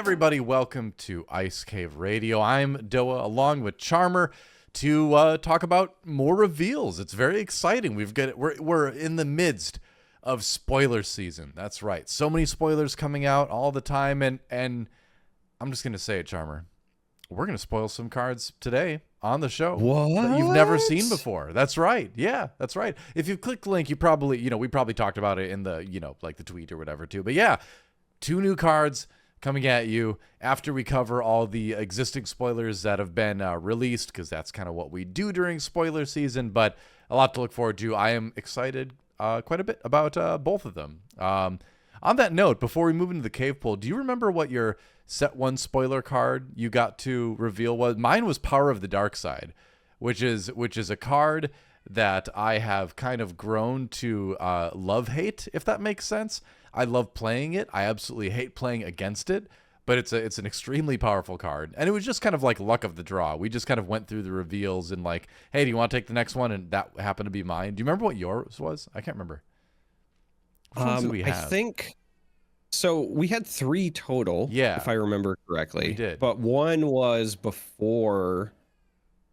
everybody, welcome to Ice Cave Radio. I'm Doa along with Charmer to talk about more reveals. It's very exciting. We're in the midst of spoiler season. That's right. So many spoilers coming out all the time, and I'm just gonna say it, Charmer. We're gonna spoil some cards today on the show that you've never seen before. That's right. Yeah, that's right. If you click the link, you probably, we probably talked about it in the, like the tweet or whatever too. But yeah, 2 new cards coming at you after we cover all the existing spoilers that have been released, because that's kind of what we do during spoiler season. But a lot to look forward to. I am excited quite a bit about both of them. On that note, before we move into the cave pool, do you remember what your set 1 spoiler card you got to reveal was? Mine was Power of the Dark Side, which is a card that I have kind of grown to love-hate, if that makes sense. I love playing it. I absolutely hate playing against it, but it's an extremely powerful card. And it was just kind of like luck of the draw. We just kind of went through the reveals and like, hey, do you want to take the next one? And that happened to be mine. Do you remember what yours was? I can't remember. Which ones did we have? I think so. We had 3 total, if I remember correctly. We did. But one was before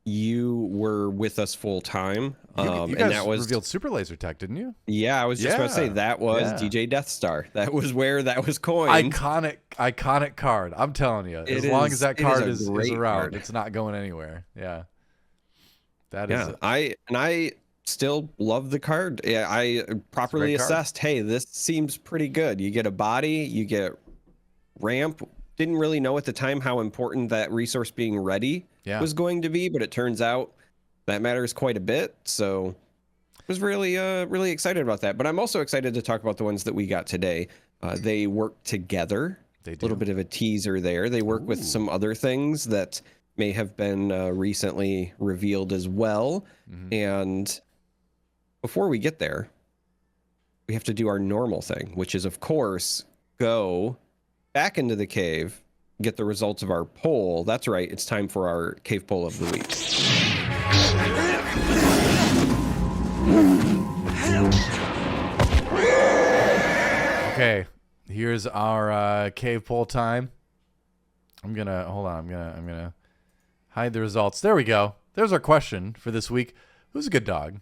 you were with us full time. You and guys that was revealed Super Laser Tech, didn't you? Yeah, I was just about to say that was DJ Death Star. That was where that was coined. Iconic card. I'm telling you, as long as that card is around, it's not going anywhere. Yeah. That is. I still love the card. Yeah, I properly assessed, hey, this seems pretty good. You get a body, you get ramp. Didn't really know at the time how important that resource being ready was going to be, but it turns out that matters quite a bit. So I was really really excited about that. But I'm also excited to talk about the ones that we got today. They work together. They do. A little bit of a teaser there. They work with some other things that may have been recently revealed as well. And before we get there, we have to do our normal thing, which is, of course, go back into the cave, get the results of our poll. That's right. It's time for our cave poll of the week. Okay, here's our cave poll time. I'm gonna hide the results. There we go. There's our question for this week. Who's a good dog?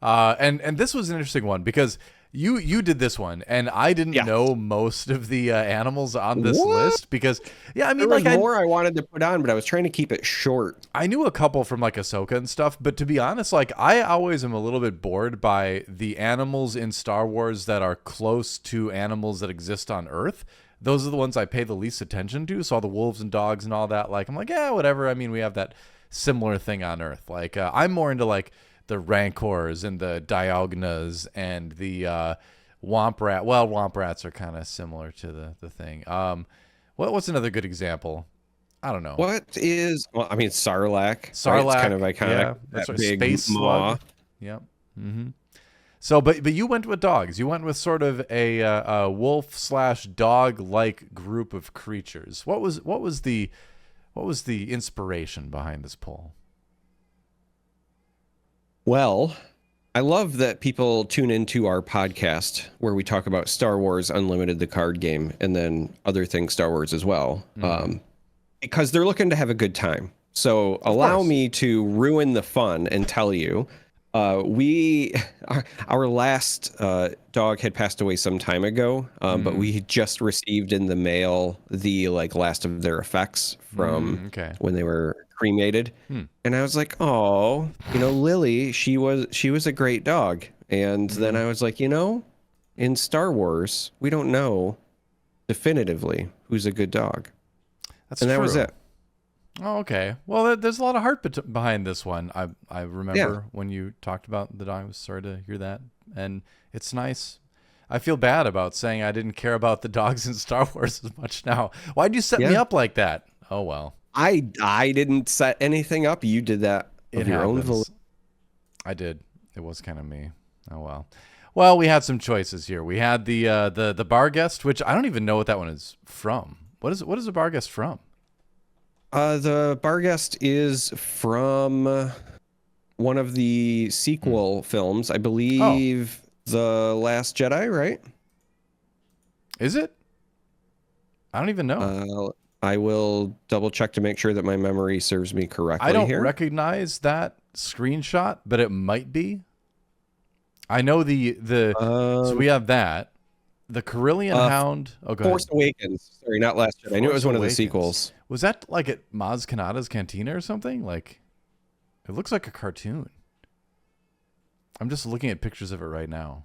And this was an interesting one because you did this one, and I didn't know most of the animals on this list because, I mean, there was more I wanted to put on, but I was trying to keep it short. I knew a couple from like Ahsoka and stuff, but to be honest, like I always am a little bit bored by the animals in Star Wars that are close to animals that exist on Earth. Those are the ones I pay the least attention to. So all the wolves and dogs and all that, like I'm like, yeah, whatever. I mean, we have that similar thing on Earth. Like I'm more into like the Rancors and the Diognas and the Womp Rat. Well, Womp Rats are kind of similar to the thing. What's another good example? I don't know. What is? Well, I mean, Sarlacc. Sarlacc, right? It's kind of iconic. Yeah, that's right. Space maw. Yep. Mm-hmm. So, but you went with dogs. You went with sort of a wolf/dog like group of creatures. What was the inspiration behind this poll? Well, I love that people tune into our podcast where we talk about Star Wars Unlimited, the card game, and then other things Star Wars as well, because they're looking to have a good time. So allow me to ruin the fun and tell you, our last dog had passed away some time ago, but we just received in the mail the last of their effects from when they were cremated. And I was like, oh, Lily, she was a great dog. And then I was like, in Star Wars, we don't know definitively who's a good dog. That's true. That was it. Oh, okay. Well, there's a lot of heart behind this one. I remember when you talked about the dog. I was sorry to hear that. And it's nice. I feel bad about saying I didn't care about the dogs in Star Wars as much now. Why'd you set me up like that? Oh, well. I didn't set anything up. You did that of your own volition. I did. It was kind of me. Oh, well. Well, we had some choices here. We had the Barghest, which I don't even know what that one is from. What is a Barghest from? The Barghest is from one of the sequel films, I believe. The Last Jedi, right? Is it? I don't even know. I will double check to make sure that my memory serves me correctly. I don't recognize that screenshot, but it might be. I know so we have that. The Carillion Hound. Oh, go Force ahead. Awakens. Sorry, not Last Jedi. I knew it was one of the sequels. Was that like at Maz Kanata's Cantina or something? Like, it looks like a cartoon. I'm just looking at pictures of it right now.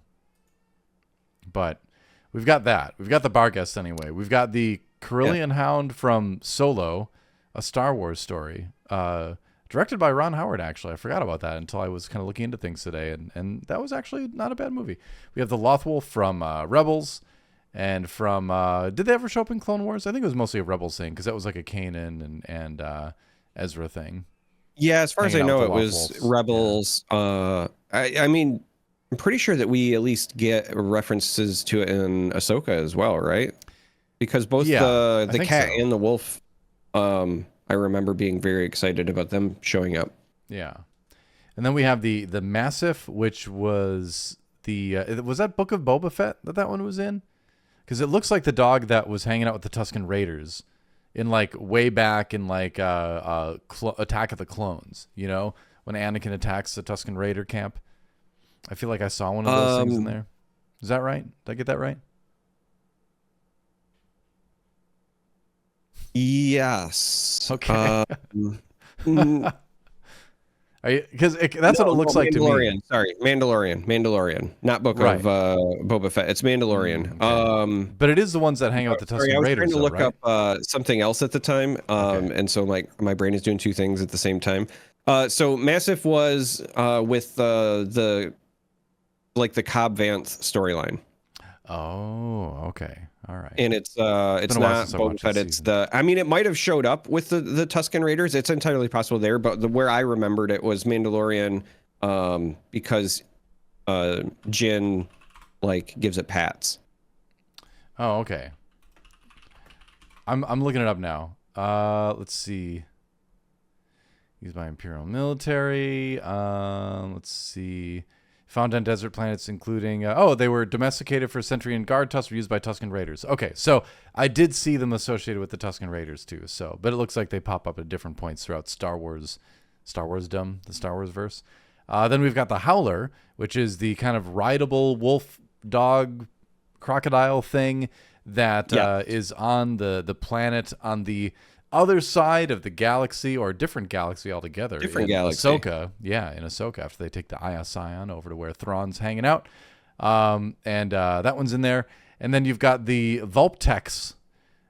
But we've got that. We've got the bar guest anyway. We've got the Carillion Hound from Solo, a Star Wars story. Directed by Ron Howard, actually. I forgot about that until I was kind of looking into things today, and that was actually not a bad movie. We have the Lothwolf from Rebels, and from... did they ever show up in Clone Wars? I think it was mostly a Rebels thing, because that was like a Kanan and Ezra thing. Yeah, as far as I know, it was Rebels. Yeah. I mean, I'm pretty sure that we at least get references to it in Ahsoka as well, right? Because both the cat and the wolf... I remember being very excited about them showing up. Yeah. And then we have the Massif, which was was that Book of Boba Fett that one was in? Because it looks like the dog that was hanging out with the Tusken Raiders in like way back in like Attack of the Clones, you know, when Anakin attacks the Tusken Raider camp. I feel like I saw one of those things in there. Is that right? Did I get that right? Yes. Okay. Because that's what it looks like to me. Sorry, Mandalorian, not Book of Boba Fett. It's Mandalorian. Okay. But it is the ones that hang out with the Tusken Raiders. I was trying to look up something else at the time, and so like my brain is doing two things at the same time. So Massif was with the Cobb Vanth storyline. Oh, okay. All right. And it's not Boba Fett. It's I mean, it might have showed up with the Tusken Raiders. It's entirely possible there, but where I remembered it was Mandalorian, because Jin like gives it pats. Oh, okay. I'm looking it up now. Let's see. Used by Imperial military. Let's see. Found on desert planets, including... they were domesticated for Sentry and Guard Tusks, were used by Tusken Raiders. Okay, so I did see them associated with the Tusken Raiders, too. So, but it looks like they pop up at different points throughout Star Wars the Star Wars verse. Then we've got the Howler, which is the kind of rideable wolf, dog, crocodile thing that is on the planet on the other side of the galaxy, or a different galaxy altogether. Different galaxy. Ahsoka, in Ahsoka, after they take the Aya Scion over to where Thrawn's hanging out. And that one's in there. And then you've got the Vulptex,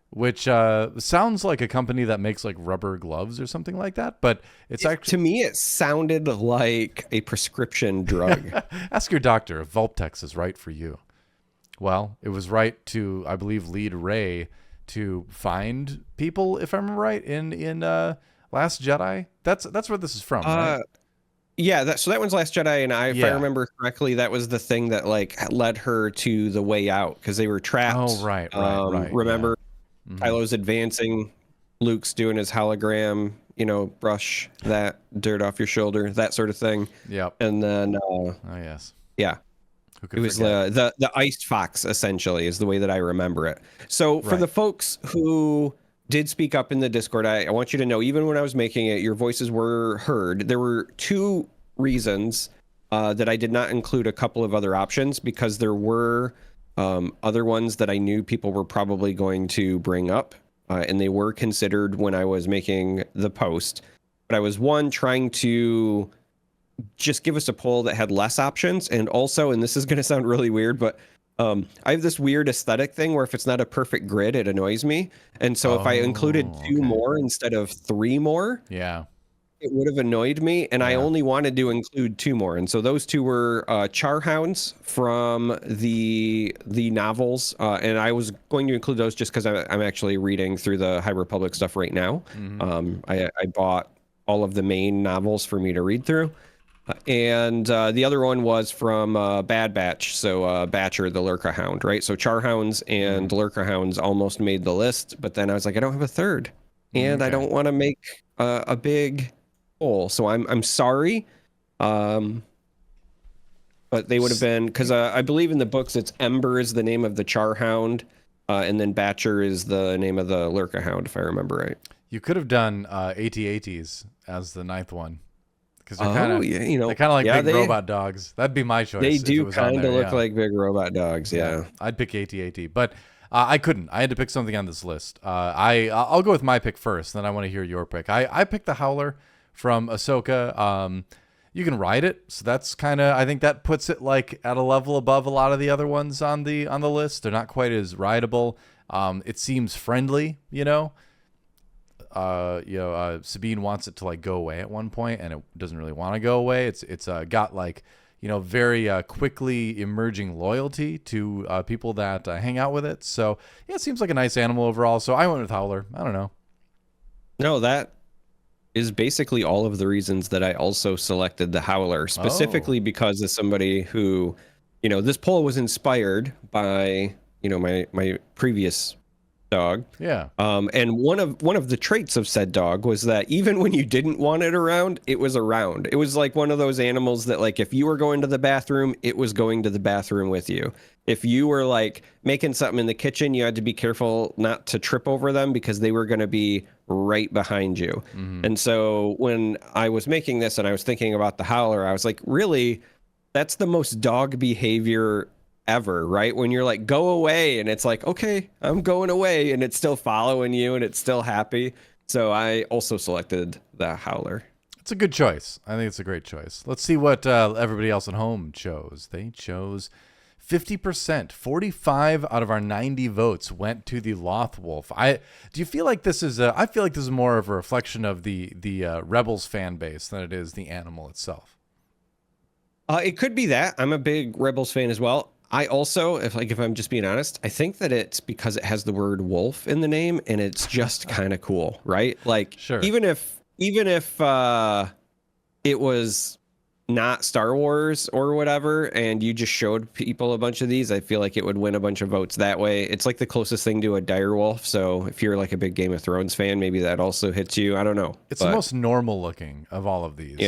which sounds like a company that makes like rubber gloves or something like that, but it's actually... To me, it sounded like a prescription drug. Ask your doctor if Vulptex is right for you. Well, it was right to, I believe, lead Rey to find people, if I'm right, in Last Jedi. That's where this is from, right? Yeah, so that one's Last Jedi, and if I remember correctly, that was the thing that like led her to the way out, because they were trapped. Oh, right. Remember, Kylo's advancing, Luke's doing his hologram, brush that dirt off your shoulder, that sort of thing. Yep. And then, yes. Yeah. It was the iced fox, essentially, is the way that I remember it. So for the folks who did speak up in the Discord, I want you to know, even when I was making it, your voices were heard. There were two reasons that I did not include a couple of other options, because there were other ones that I knew people were probably going to bring up, and they were considered when I was making the post. But I was, trying to just give us a poll that had less options, and also, and this is going to sound really weird, but I have this weird aesthetic thing where if it's not a perfect grid, it annoys me. And so if I included two more instead of three more, it would have annoyed me. And I only wanted to include two more. And so those two were Charhounds from the novels. And I was going to include those just because I'm actually reading through the High Republic stuff right now. I bought all of the main novels for me to read through. And the other one was from Bad Batch, so Batcher the Lurker Hound, right? So Charhounds and Lurker Hounds almost made the list, but then I was like, I don't have a third, and I don't want to make a big poll, so I'm sorry, but they would have been, because I believe in the books it's Ember is the name of the Charhound, And then Batcher is the name of the Lurka Hound, if I remember right. You could have done AT-ATs as the 9th one. Because they're yeah, they're kind of like big robot dogs. That'd be my choice. They if do it was on kind of there, look like big robot dogs. Yeah. I'd pick AT-AT, but I couldn't. I had to pick something on this list. I'll go with my pick first, then I want to hear your pick. I picked the Howler from Ahsoka. You can ride it, so that's kind of, I think that puts it like at a level above a lot of the other ones on the list. They're not quite as rideable. It seems friendly, Sabine wants it to like go away at one point, and it doesn't really want to go away. It's got like, very quickly emerging loyalty to people that hang out with it. So yeah, it seems like a nice animal overall. So I went with Howler. I don't know. No, that is basically all of the reasons that I also selected the Howler, specifically because as somebody who, this poll was inspired by, my previous dog. Yeah. And one of the traits of said dog was that even when you didn't want it around, it was around. It was like one of those animals that, like, if you were going to the bathroom, it was going to the bathroom with you. If you were like making something in the kitchen, you had to be careful not to trip over them because they were going to be right behind you. Mm-hmm. And so when I was making this and I was thinking about the Howler, I was like, really, that's the most dog behavior ever, right? When you're like, go away, and it's like, okay, I'm going away, and it's still following you and it's still happy. So I also selected the Howler. It's a good choice. I think it's a great choice. Let's see what everybody else at home chose. They chose 50%. 45 out of our 90 votes went to the Loth Wolf. Do you feel like this is I feel like this is more of a reflection of the Rebels fan base than it is the animal itself. It could be that. I'm a big Rebels fan as well. I also, if I'm just being honest, I think that it's because it has the word wolf in the name, and it's just kind of cool, right? Like, sure. Even if it was not Star Wars or whatever, and you just showed people a bunch of these, I feel like it would win a bunch of votes that way. It's like the closest thing to a direwolf. So if you're like a big Game of Thrones fan, maybe that also hits you. I don't know. It's the most normal looking of all of these.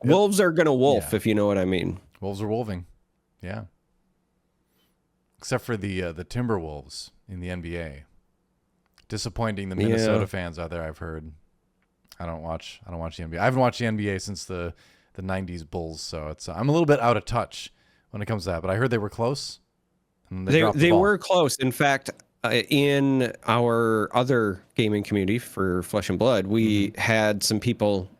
Wolves are gonna wolf, if you know what I mean. Wolves are wolving. Yeah. Except for the Timberwolves in the NBA. Disappointing the Minnesota fans out there, I've heard. I don't watch the NBA. I haven't watched the NBA since the 90s Bulls, so it's I'm a little bit out of touch when it comes to that, but I heard they were close. And they were close. In fact, in our other gaming community for Flesh and Blood, we had some people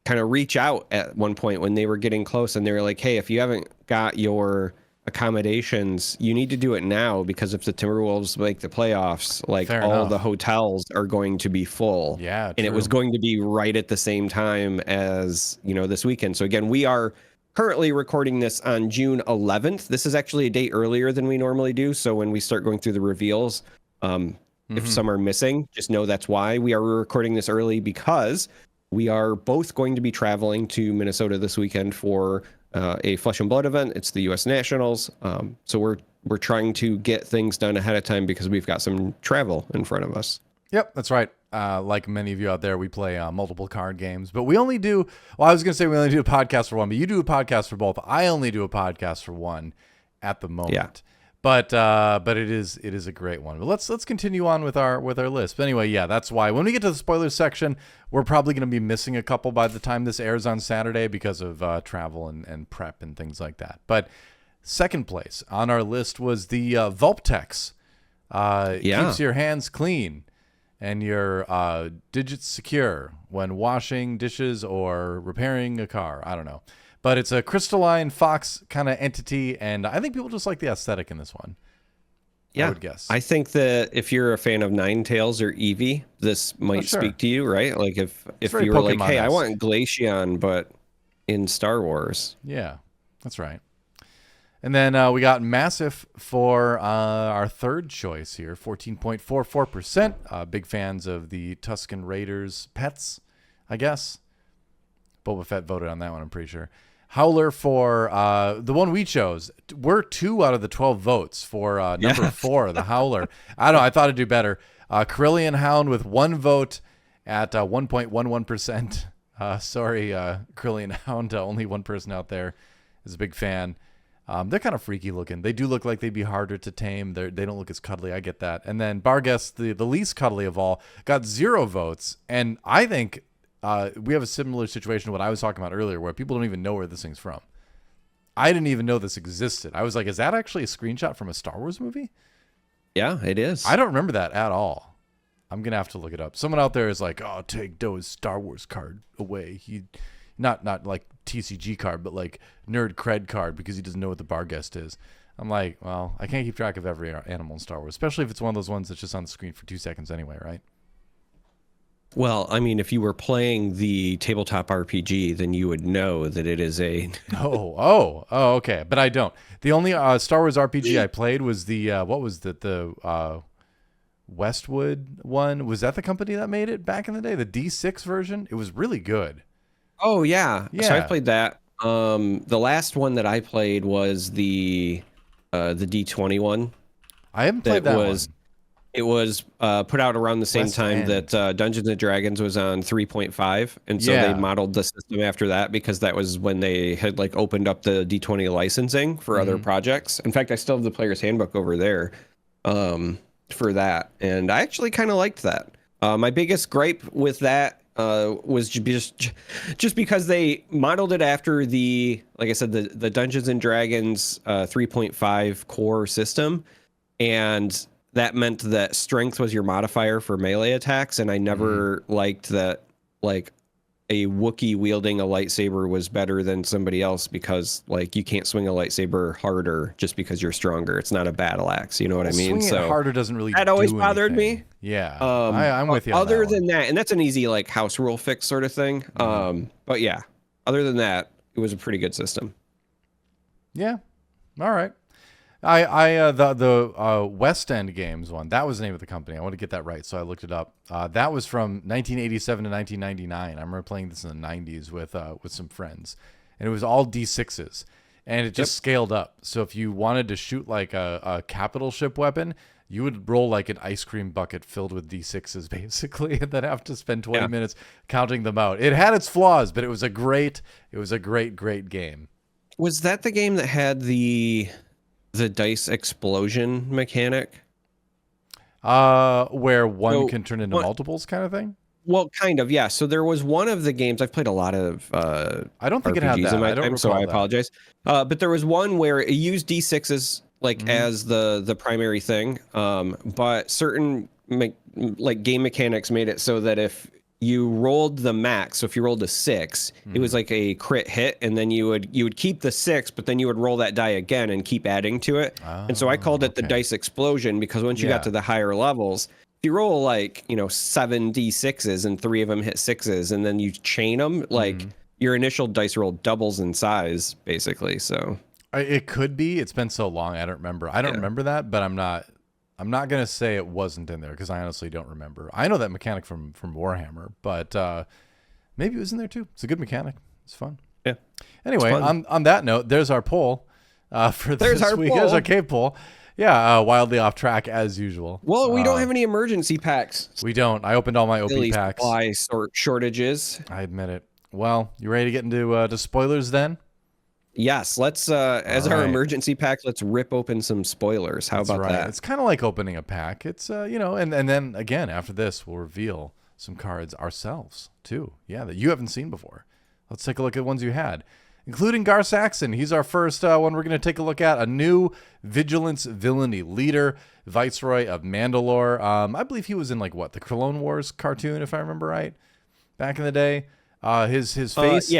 kind of reach out at one point when they were getting close, and they were like, hey, if you haven't got your accommodations, you need to do it now, because if the Timberwolves make the playoffs, like the hotels are going to be full. Yeah, and it was going to be right at the same time as this weekend. So again, we are currently recording this on June 11th. This is actually a day earlier than we normally do. So when we start going through the reveals, if some are missing, just know that's why we are recording this early, because we are both going to be traveling to Minnesota this weekend for a Flesh and Blood event. It's the U.S. Nationals. So we're trying to get things done ahead of time because we've got some travel in front of us. Yep, that's right. Like many of you out there, we play multiple card games, but we only do, I was going to say we only do a podcast for one, but you do a podcast for both. I only do a podcast for one at the moment. Yeah. But it is a great one. But let's continue on with our list. But anyway, yeah, that's why when we get to the spoilers section, we're probably going to be missing a couple by the time this airs on Saturday because of travel and prep and things like that. But second place on our list was the Vulptex. Keeps your hands clean and your digits secure when washing dishes or repairing a car. I don't know. But it's a crystalline fox kind of entity, and I think people just like the aesthetic in this one. Yeah, I would guess. I think that if you're a fan of Ninetales or Eevee, this might speak to you, right? Like if you were like, hey, I want Glaceon, but in Star Wars. Yeah, that's right. And then we got Massive for our third choice here, 14.44%. Big fans of the Tusken Raiders pets, I guess. Boba Fett voted on that one, I'm pretty sure. Howler for the one we chose. We're 2 out of the 12 votes for number 4, the Howler. I don't know. I thought it'd do better. Carillion Hound with 1 vote at 1.11%. Sorry, Carillion Hound. Only one person out there is a big fan. They're kind of freaky looking. They do look like they'd be harder to tame. They don't look as cuddly. I get that. And then Barghest, the least cuddly of all, got 0 votes. And I think we have a similar situation to what I was talking about earlier, where people don't even know where this thing's from. I didn't even know this existed. I was like, is that actually a screenshot from a Star Wars movie? Yeah, it is. I don't remember that at all. I'm going to have to look it up. Someone out there is like, oh, take Doa's Star Wars card away. He, not like TCG card, but like nerd cred card, because he doesn't know what the Barghest is. I'm like, well, I can't keep track of every animal in Star Wars, especially if it's one of those ones that's just on the screen for 2 seconds anyway, right? Well, I mean, if you were playing the tabletop RPG, then you would know that it is a... Oh, okay. But I don't. The only Star Wars RPG I played was the, what was the Westwood one. Was that the company that made it back in the day? The D6 version? It was really good. Oh, yeah. Yeah. So I played that. The last one that I played was the D20 one. I haven't played that one. It was put out around the same time that Dungeons and Dragons was on 3.5, and so they modeled the system after that, because that was when they had like opened up the D20 licensing for other projects. In fact, I still have the player's handbook over there for that, and I actually kind of liked that. My biggest gripe with that was just because they modeled it after the, like I said, the Dungeons and Dragons 3.5 core system, and that meant that strength was your modifier for melee attacks, and I never liked that, like, a Wookiee wielding a lightsaber was better than somebody else, because, like, you can't swing a lightsaber harder just because you're stronger. It's not a battle axe, you know what I mean? Swinging it harder doesn't really that always do bothered anything. me. Yeah, I'm with you on other that than one. that, and that's an easy, like, house rule fix sort of thing. But yeah, other than that, it was a pretty good system. Yeah, all right. The West End Games one, that was the name of the company. I want to get that right, so I looked it up. That was from 1987 to 1999. I remember playing this in the 90s with some friends, and it was all D6s, and it just scaled up. So if you wanted to shoot like a capital ship weapon, you would roll like an ice cream bucket filled with D6s, basically, and then have to spend 20 minutes counting them out. It had its flaws, but it was a great game. Was that the game that had the dice explosion mechanic? Where one can turn into multiples kind of thing? Well, kind of, yeah. So there was one of the games, I've played a lot of I don't think RPGs it had that. in my I don't time, so I apologize. But there was one where it used D6s like as the primary thing, but certain like game mechanics made it so that if you rolled the max, so if you rolled a 6, it was like a crit hit, and then you would keep the 6, but then you would roll that die again and keep adding to it. And so I called it the dice explosion, because once you got to the higher levels, if you roll like, 7 D6s and 3 of them hit 6s, and then you chain them, like your initial dice roll doubles in size, basically. So it could be. It's been so long, I don't remember. I don't remember that, but I'm not gonna say it wasn't in there, because I honestly don't remember. I know that mechanic from Warhammer, but maybe it was in there too. It's a good mechanic. It's fun. Yeah. Anyway, on that note, there's our poll for this week. There's our cave poll. Yeah, wildly off track as usual. Well, we don't have any emergency packs. We don't. I opened all my OP packs. Supply shortages. I admit it. Well, you ready to get into to spoilers then? Yes, let's as our emergency pack, let's rip open some spoilers. How about that? It's kind of like opening a pack. It's and then again after this we'll reveal some cards ourselves too. Yeah, that you haven't seen before. Let's take a look at ones you had, including Gar Saxon. He's our first one we're going to take a look at. A new Vigilance Villainy leader, Viceroy of Mandalore. I believe he was in like the Clone Wars cartoon, if I remember right, back in the day. His face,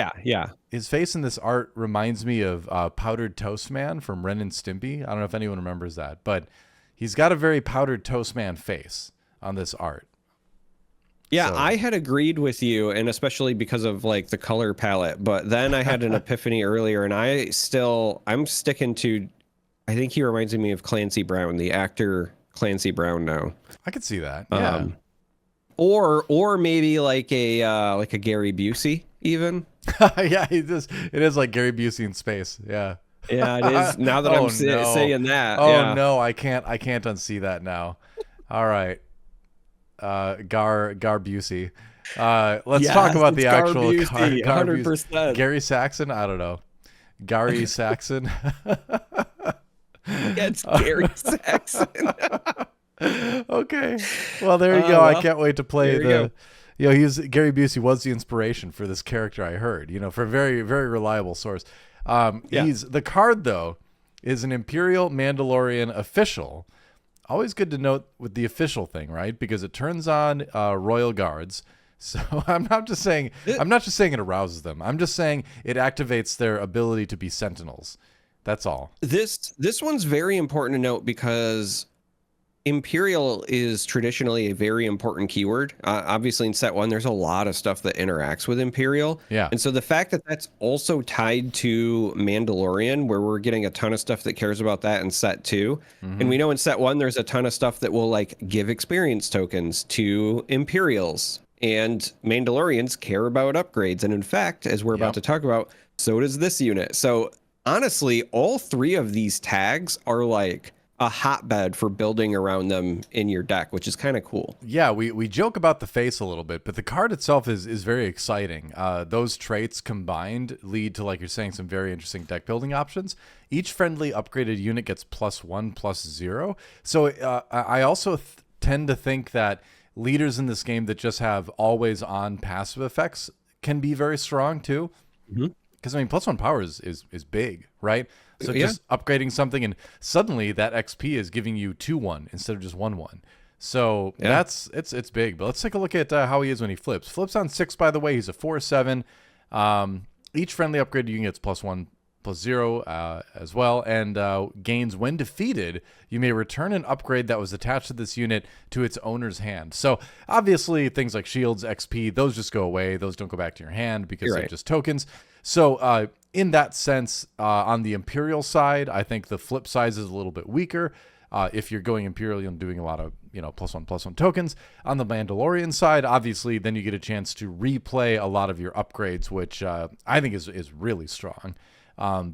his face in this art reminds me of Powdered Toast Man from Ren and Stimpy. I don't know if anyone remembers that, but he's got a very Powdered Toast Man face on this art. Yeah, so I had agreed with you, and especially because of like the color palette. But then I had an epiphany earlier, and I'm sticking to. I think he reminds me of Clancy Brown, the actor Clancy Brown. Now I could see that. Yeah. Or maybe like a Gary Busey even. Yeah, it is like Gary Busey in space. Yeah. Yeah, it is. Now that I'm saying that. Oh no, I can't unsee that now. All right. Gar Busey. Let's talk about the actual Gar 100%. Busey. Gary Saxon. I don't know. Gary Saxon. Yeah, it's Gary Saxon. Okay. Well, there you go. Well, I can't wait to play there you the, Gary Busey was the inspiration for this character, I heard, for a very, very reliable source. Yeah. The card, though, is an Imperial Mandalorian official. Always good to note with the official thing, right? Because it turns on royal guards. So I'm not just saying it arouses them. I'm just saying it activates their ability to be sentinels. That's all. This one's very important to note because Imperial is traditionally a very important keyword. Obviously, in set 1, there's a lot of stuff that interacts with Imperial. Yeah. And so the fact that that's also tied to Mandalorian, where we're getting a ton of stuff that cares about that in set 2. And we know in set 1, there's a ton of stuff that will like give experience tokens to Imperials. And Mandalorians care about upgrades. And in fact, as we're about to talk about, so does this unit. So honestly, all 3 of these tags are like a hotbed for building around them in your deck, which is kind of cool. Yeah, we joke about the face a little bit, but the card itself is very exciting. Those traits combined lead to, like you're saying, some very interesting deck building options. Each friendly upgraded unit gets +1/+0. So I also tend to think that leaders in this game that just have always on passive effects can be very strong too. Because I mean, +1 power is big, right? So just upgrading something and suddenly that XP is giving you 2/1 instead of just 1/1. So it's big. But let's take a look at how he is when he flips. Flips on 6, by the way. He's a 4/7. Each friendly upgrade you can get +1/+0 as well, and gains when defeated. You may return an upgrade that was attached to this unit to its owner's hand. So obviously things like shields, XP, those just go away. Those don't go back to your hand because they're just tokens. So in that sense, on the Imperial side, I think the flip size is a little bit weaker. If you're going Imperial and doing a lot of +1/+1 tokens. On the Mandalorian side, obviously, then you get a chance to replay a lot of your upgrades, which I think is really strong.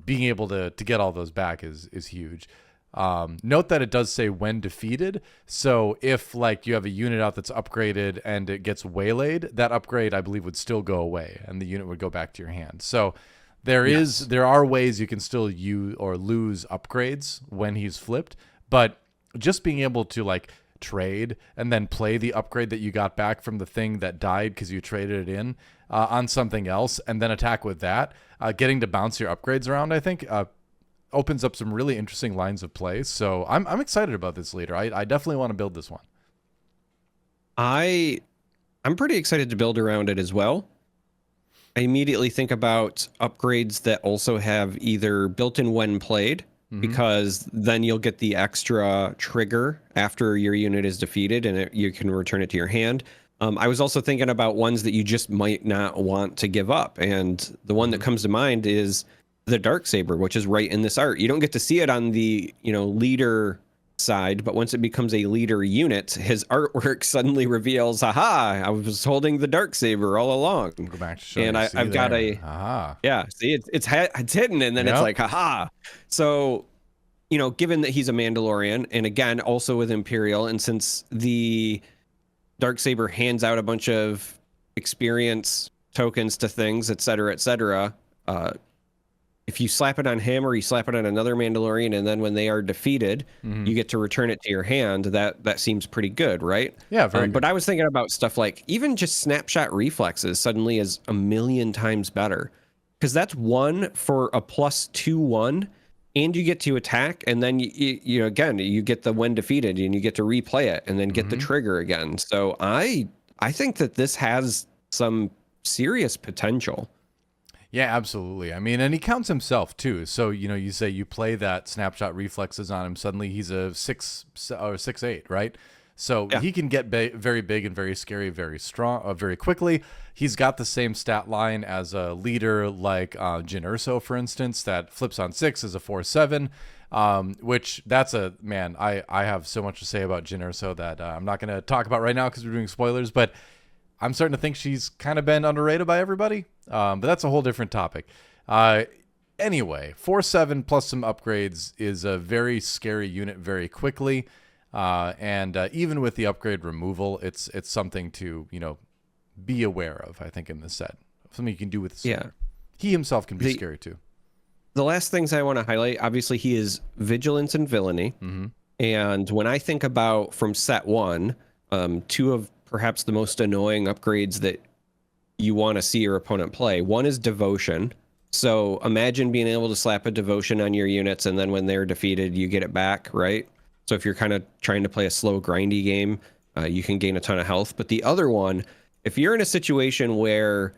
Being able to get all those back is huge. Note that it does say when defeated. So if like you have a unit out that's upgraded and it gets waylaid, that upgrade I believe would still go away and the unit would go back to your hand. So there are ways you can still use or lose upgrades when he's flipped, but just being able to like trade and then play the upgrade that you got back from the thing that died because you traded it in on something else and then attack with that, getting to bounce your upgrades around, I think opens up some really interesting lines of play. So I'm excited about this leader. I definitely want to build this one. I'm pretty excited to build around it as well. I immediately think about upgrades that also have either built-in when played, because then you'll get the extra trigger after your unit is defeated and you can return it to your hand. I was also thinking about ones that you just might not want to give up. And the one that comes to mind is the Darksaber, which is right in this art. You don't get to see it on the, leader side, but once it becomes a leader unit, his artwork suddenly reveals, aha, I was holding the Darksaber all along. Go back to show and I've got a, aha. Yeah, see, it's hidden, and then it's like, haha. So, given that he's a Mandalorian, and again, also with Imperial, and since the Darksaber hands out a bunch of experience tokens to things, et cetera, if you slap it on him or you slap it on another Mandalorian, and then when they are defeated, you get to return it to your hand, that seems pretty good, right? Yeah, very good. But I was thinking about stuff like even just snapshot reflexes suddenly is 1,000,000 times better, because that's 1 for a +2/1, and you get to attack, and then you again you get the when defeated, and you get to replay it, and then get the trigger again. So I think that this has some serious potential. Yeah, absolutely. I mean, and he counts himself too. So, you say you play that snapshot reflexes on him, suddenly he's a 6 or 6/8, right? So he can get very big and very scary, very strong, very quickly. He's got the same stat line as a leader like Jyn Erso, for instance, that flips on 6 as a 4/7, which that's I have so much to say about Jyn Erso that I'm not going to talk about right now because we're doing spoilers, but I'm starting to think she's kind of been underrated by everybody. But that's a whole different topic. Anyway, 4/7 plus some upgrades is a very scary unit very quickly. And even with the upgrade removal, it's something to, be aware of, I think, in this set. Something you can do with the Yeah. He himself can be scary too. the last things I want to highlight, obviously he is vigilance and villainy. Mm-hmm. And when I think about from set 1, two of perhaps the most annoying upgrades that you want to see your opponent play. One is devotion. So imagine being able to slap a devotion on your units, and then when they're defeated, you get it back, right? So if you're kind of trying to play a slow, grindy game, you can gain a ton of health. But the other one, if you're in a situation where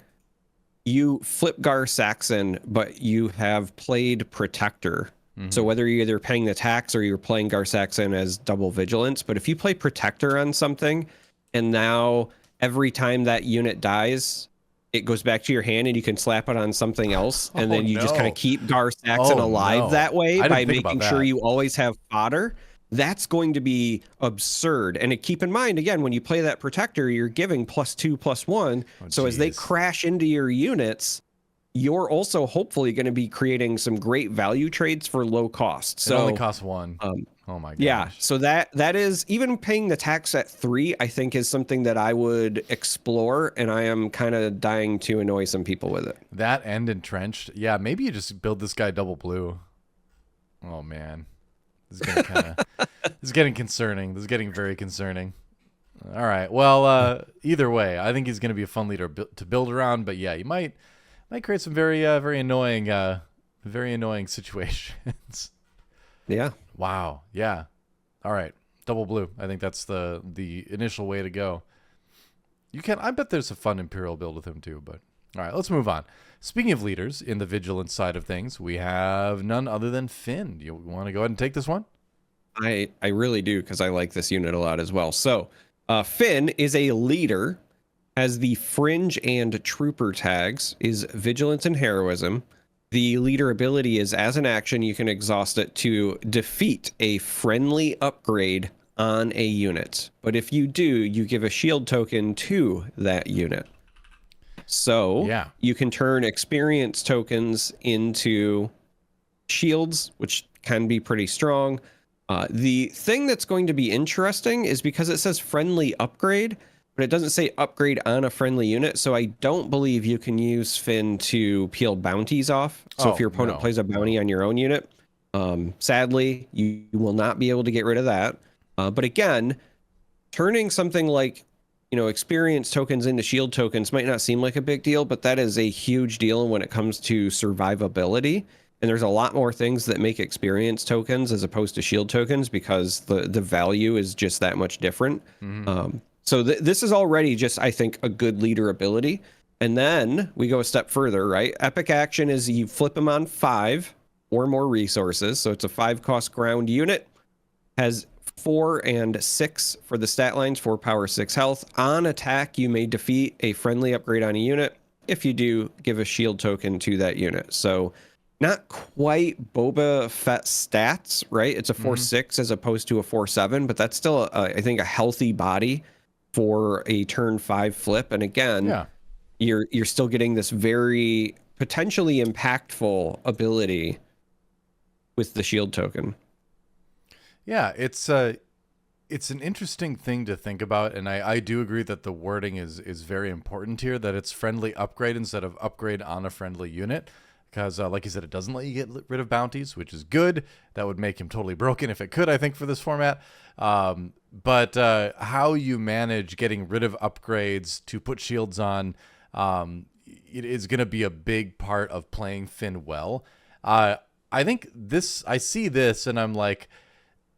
you flip Gar Saxon, but you have played Protector, so whether you're either paying the tax or you're playing Gar Saxon as double vigilance, but if you play Protector on something, and now every time that unit dies, it goes back to your hand and you can slap it on something else, and then you just kind of keep Gar Saxon alive that way by making sure you always have fodder. That's going to be absurd. And keep in mind, again, when you play that Protector, you're giving +2/+1. So as they crash into your units, you're also hopefully going to be creating some great value trades for low cost. So it only costs 1. Oh my gosh. Yeah, so that is, even paying the tax at 3, I think is something that I would explore, and I am kind of dying to annoy some people with it. That and entrenched. Yeah, maybe you just build this guy double blue. Oh man. This is getting this is getting concerning. This is getting very concerning. All right. Well, either way, I think he's going to be a fun leader to build around, but yeah, you might create some very annoying situations. Yeah. Wow. Yeah. All right. Double blue. I think that's the initial way to go. I bet there's a fun Imperial build with him too, but all right, let's move on. Speaking of leaders in the vigilance side of things, we have none other than Finn. You want to go ahead and take this one? I really do, because I like this unit a lot as well. So Finn is a leader, has the Fringe and Trooper tags, is Vigilance and Heroism. The leader ability is, as an action, you can exhaust it to defeat a friendly upgrade on a unit. But if you do, you give a shield token to that unit. So yeah, you can turn experience tokens into shields, which can be pretty strong. The thing that's going to be interesting is because it says friendly upgrade, but it doesn't say upgrade on a friendly unit. So I don't believe you can use Finn to peel bounties off. So if your opponent plays a bounty on your own unit, sadly, you will not be able to get rid of that. But again, turning something like, experience tokens into shield tokens might not seem like a big deal, but that is a huge deal when it comes to survivability. And there's a lot more things that make experience tokens as opposed to shield tokens, because the value is just that much different. So this is already just, I think, a good leader ability. And then we go a step further, right? Epic action is you flip him on 5 or more resources. So it's a 5-cost ground unit, has 4 and 6 for the stat lines, 4 power, 6 health. On attack, you may defeat a friendly upgrade on a unit. If you do, give a shield token to that unit. So not quite Boba Fett stats, right? It's a 4/6 as opposed to a 4/7, but that's still, I think, a healthy body for a turn 5 flip. And again, you're still getting this very potentially impactful ability with the shield token. Yeah, it's an interesting thing to think about, and I do agree that the wording is very important here, that it's friendly upgrade instead of upgrade on a friendly unit, because like you said, it doesn't let you get rid of bounties, which is good. That would make him totally broken if it could, I think, for this format. But how you manage getting rid of upgrades to put shields on, it is going to be a big part of playing Finn well. I think I see this and I'm like,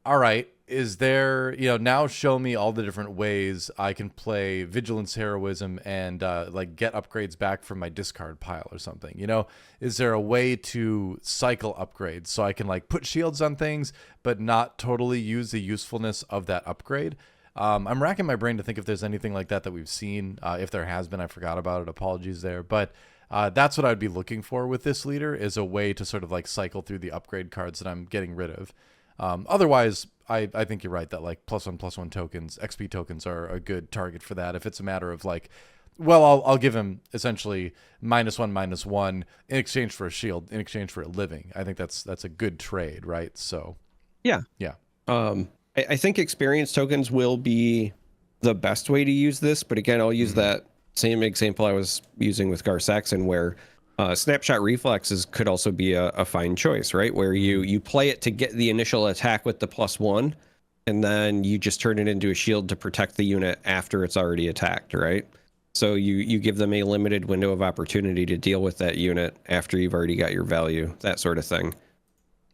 all right, is there, now show me all the different ways I can play Vigilance, Heroism, and like get upgrades back from my discard pile or something. Is there a way to cycle upgrades so I can like put shields on things but not totally use the usefulness of that upgrade? I'm racking my brain to think if there's anything like that we've seen. If there has been, I forgot about it. Apologies there. But that's what I'd be looking for with this leader, is a way to sort of like cycle through the upgrade cards that I'm getting rid of. Otherwise, I think you're right that like +1/+1 tokens, XP tokens, are a good target for that. If it's a matter of like, well, I'll give him essentially -1/-1 in exchange for a shield, in exchange for a living. I think that's a good trade, right? So yeah. I think experience tokens will be the best way to use this, but again, I'll use that same example I was using with Gar Saxon, where Snapshot reflexes could also be a fine choice, right? Where you play it to get the initial attack with the +1, and then you just turn it into a shield to protect the unit after it's already attacked, right? So you give them a limited window of opportunity to deal with that unit after you've already got your value, that sort of thing.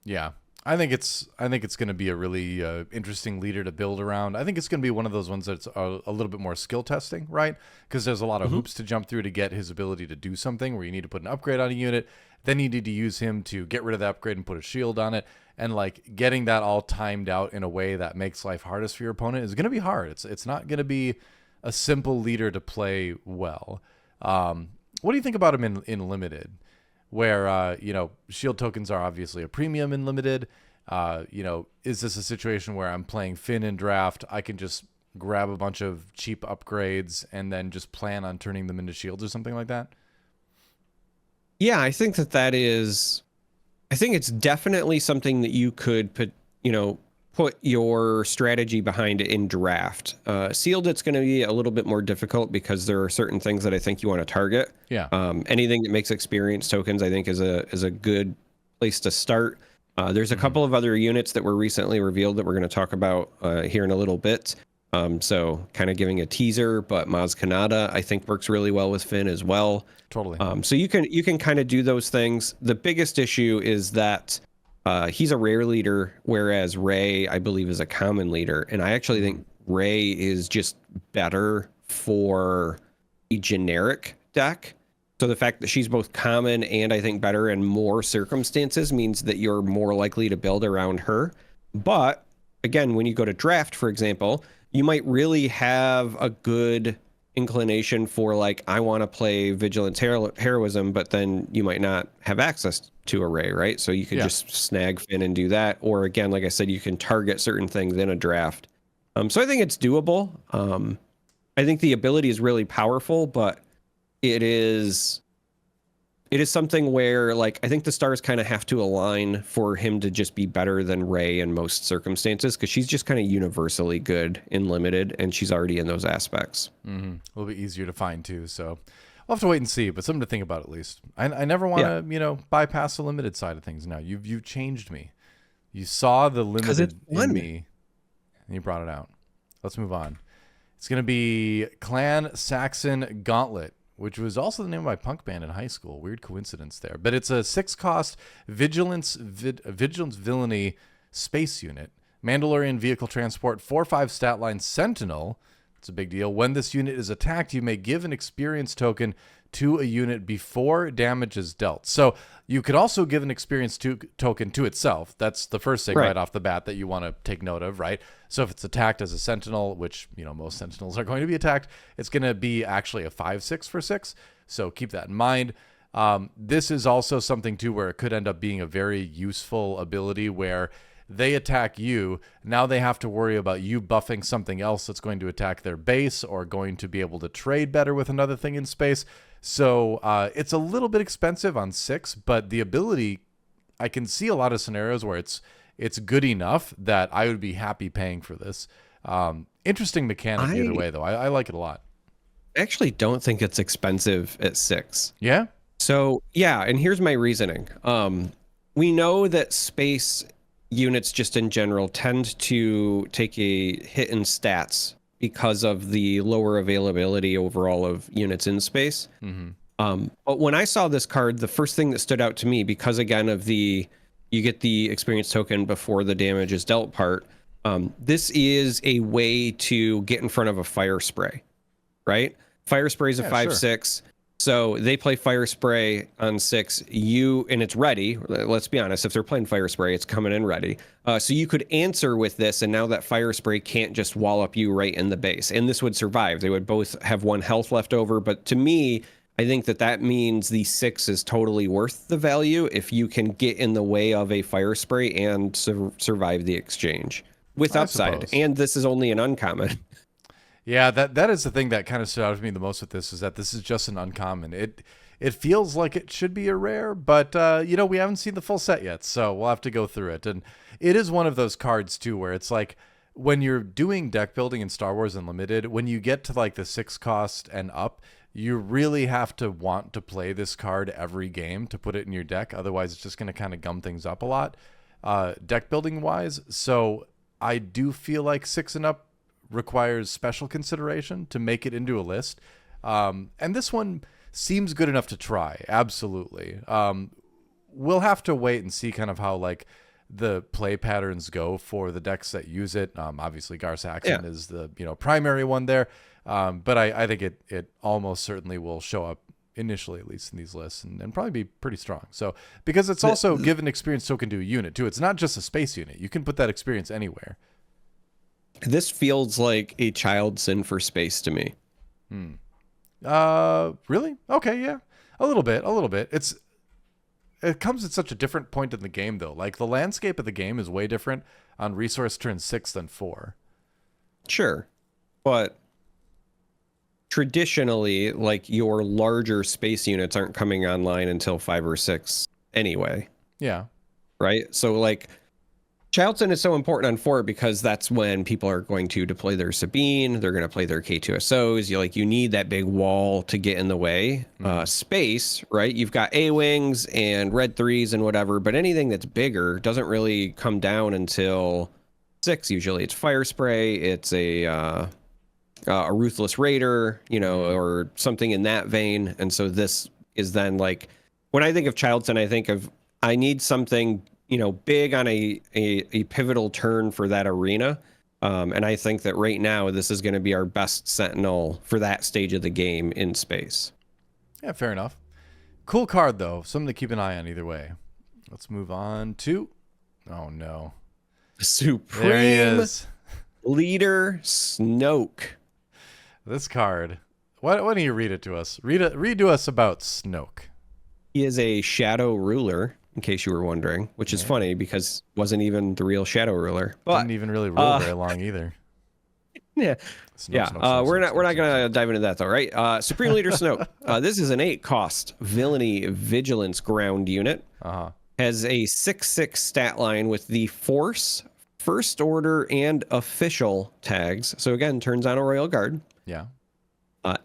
Yeah. I think it's going to be a really interesting leader to build around. I think it's going to be one of those ones that's a little bit more skill testing, right? Because there's a lot of hoops to jump through to get his ability to do something, where you need to put an upgrade on a unit, then you need to use him to get rid of the upgrade and put a shield on it, and like getting that all timed out in a way that makes life hardest for your opponent is going to be hard. It's not going to be a simple leader to play well. What do you think about him in limited? Where, shield tokens are obviously a premium in limited. Is this a situation where I'm playing Finn in draft? I can just grab a bunch of cheap upgrades and then just plan on turning them into shields or something like that? Yeah, I think that is... I think it's definitely something that you could put your strategy behind it in draft. Sealed, it's going to be a little bit more difficult because there are certain things that I think you want to target. Yeah. Anything that makes experience tokens, I think, is a good place to start. There's a couple of other units that were recently revealed that we're going to talk about here in a little bit. So kind of giving a teaser, but Maz Kanata, I think, works really well with Finn as well. Totally. So you can kind of do those things. The biggest issue is that he's a rare leader, whereas Rey, I believe, is a common leader. And I actually think Rey is just better for a generic deck. So the fact that she's both common and I think better in more circumstances means that you're more likely to build around her. But again, when you go to draft, for example, you might really have a good inclination for, like, I want to play Vigilance Heroism, but then you might not have access to a Rey, right? So you could just snag Finn and do that. Or again, like I said, you can target certain things in a draft. So I think it's doable. I think the ability is really powerful, but it is something where, like, I think the stars kind of have to align for him to just be better than Rey in most circumstances, because she's just kind of universally good in limited, and she's already in those aspects. A little bit easier to find too, so we'll have to wait and see, but something to think about at least. I never want to bypass the limited side of things. Now you've changed me. You saw the limited in me and you brought it out. Let's move on. It's going to be Clan Saxon Gauntlet, which was also the name of my punk band in high school. Weird coincidence there. But it's a 6-cost Vigilance Villainy space unit. Mandalorian vehicle transport, 4/5 stat line Sentinel. It's a big deal. When this unit is attacked, you may give an experience token to a unit before damage is dealt. So you could also give an experience token to itself. That's the first thing right off the bat that you want to take note of, right? So if it's attacked as a Sentinel, which, most Sentinels are going to be attacked, it's going to be actually a 5/6 for 6. So keep that in mind. This is also something too where it could end up being a very useful ability where they attack you. Now they have to worry about you buffing something else that's going to attack their base or going to be able to trade better with another thing in space. So it's a little bit expensive on 6, but the ability, I can see a lot of scenarios where it's good enough that I would be happy paying for this. Interesting mechanic either way, though. I like it a lot. I actually don't think it's expensive at 6. Yeah? So, yeah, and here's my reasoning. We know that space units just in general tend to take a hit in stats because of the lower availability overall of units in space. But when I saw this card, the first thing that stood out to me, because again of you get the experience token before the damage is dealt part, this is a way to get in front of a fire spray, right? Fire spray is a 5/6. So they play Fire Spray on 6, and it's ready. Let's be honest, if they're playing Fire Spray, it's coming in ready. So you could answer with this, and now that Fire Spray can't just wallop you right in the base. And this would survive. They would both have 1 health left over. But to me, I think that means the 6 is totally worth the value if you can get in the way of a Fire Spray and survive the exchange with upside. And this is only an uncommon. Yeah, that is the thing that kind of stood out to me the most with this, is that this is just an uncommon. It feels like it should be a rare, but we haven't seen the full set yet, so we'll have to go through it. And it is one of those cards too where it's like when you're doing deck building in Star Wars Unlimited, when you get to like the 6 cost and up, you really have to want to play this card every game to put it in your deck. Otherwise, it's just going to kind of gum things up a lot, deck building wise. So I do feel like 6 and up requires special consideration to make it into a list. And this one seems good enough to try. Absolutely. We'll have to wait and see kind of how like the play patterns go for the decks that use it. Obviously Gar Saxon is the, primary one there. But I think it almost certainly will show up initially, at least in these lists, and probably be pretty strong. So, because it's also given experience token to a unit too. It's not just a space unit. You can put that experience anywhere. This feels like a child sin for space to me. Really? Okay, yeah. A little bit. It comes at such a different point in the game though. Like the landscape of the game is way different on resource turn 6 than 4. Sure. But traditionally, like your larger space units aren't coming online until 5 or 6 anyway. Yeah. Right? So like Child Sin is so important on 4 because that's when people are going to deploy their Sabine, they're going to play their K2SOs. You need that big wall to get in the way. Space, right? You've got A-Wings and Red 3s and whatever, but anything that's bigger doesn't really come down until 6 usually. It's Fire Spray, it's a Ruthless Raider, or something in that vein. And so this is then like, when I think of Child Sin, I need something big on a pivotal turn for that arena. And I think that right now, this is going to be our best Sentinel for that stage of the game in space. Yeah, fair enough. Cool card, though. Something to keep an eye on either way. Let's move on to... Oh, no. Supreme there he is. Leader Snoke. This card. Why don't you read it to us? Read to us about Snoke. He is a Shadow Ruler, in case you were wondering, which is funny because wasn't even the real Shadow Ruler. But didn't even really rule very long either. Yeah. We're not going to dive into that though, right? Supreme Leader Snoke. This is an 8-cost Villainy Vigilance ground unit. Has a 6/6 stat line with the Force, First Order, and Official tags. So again, turns on a Royal Guard. Yeah.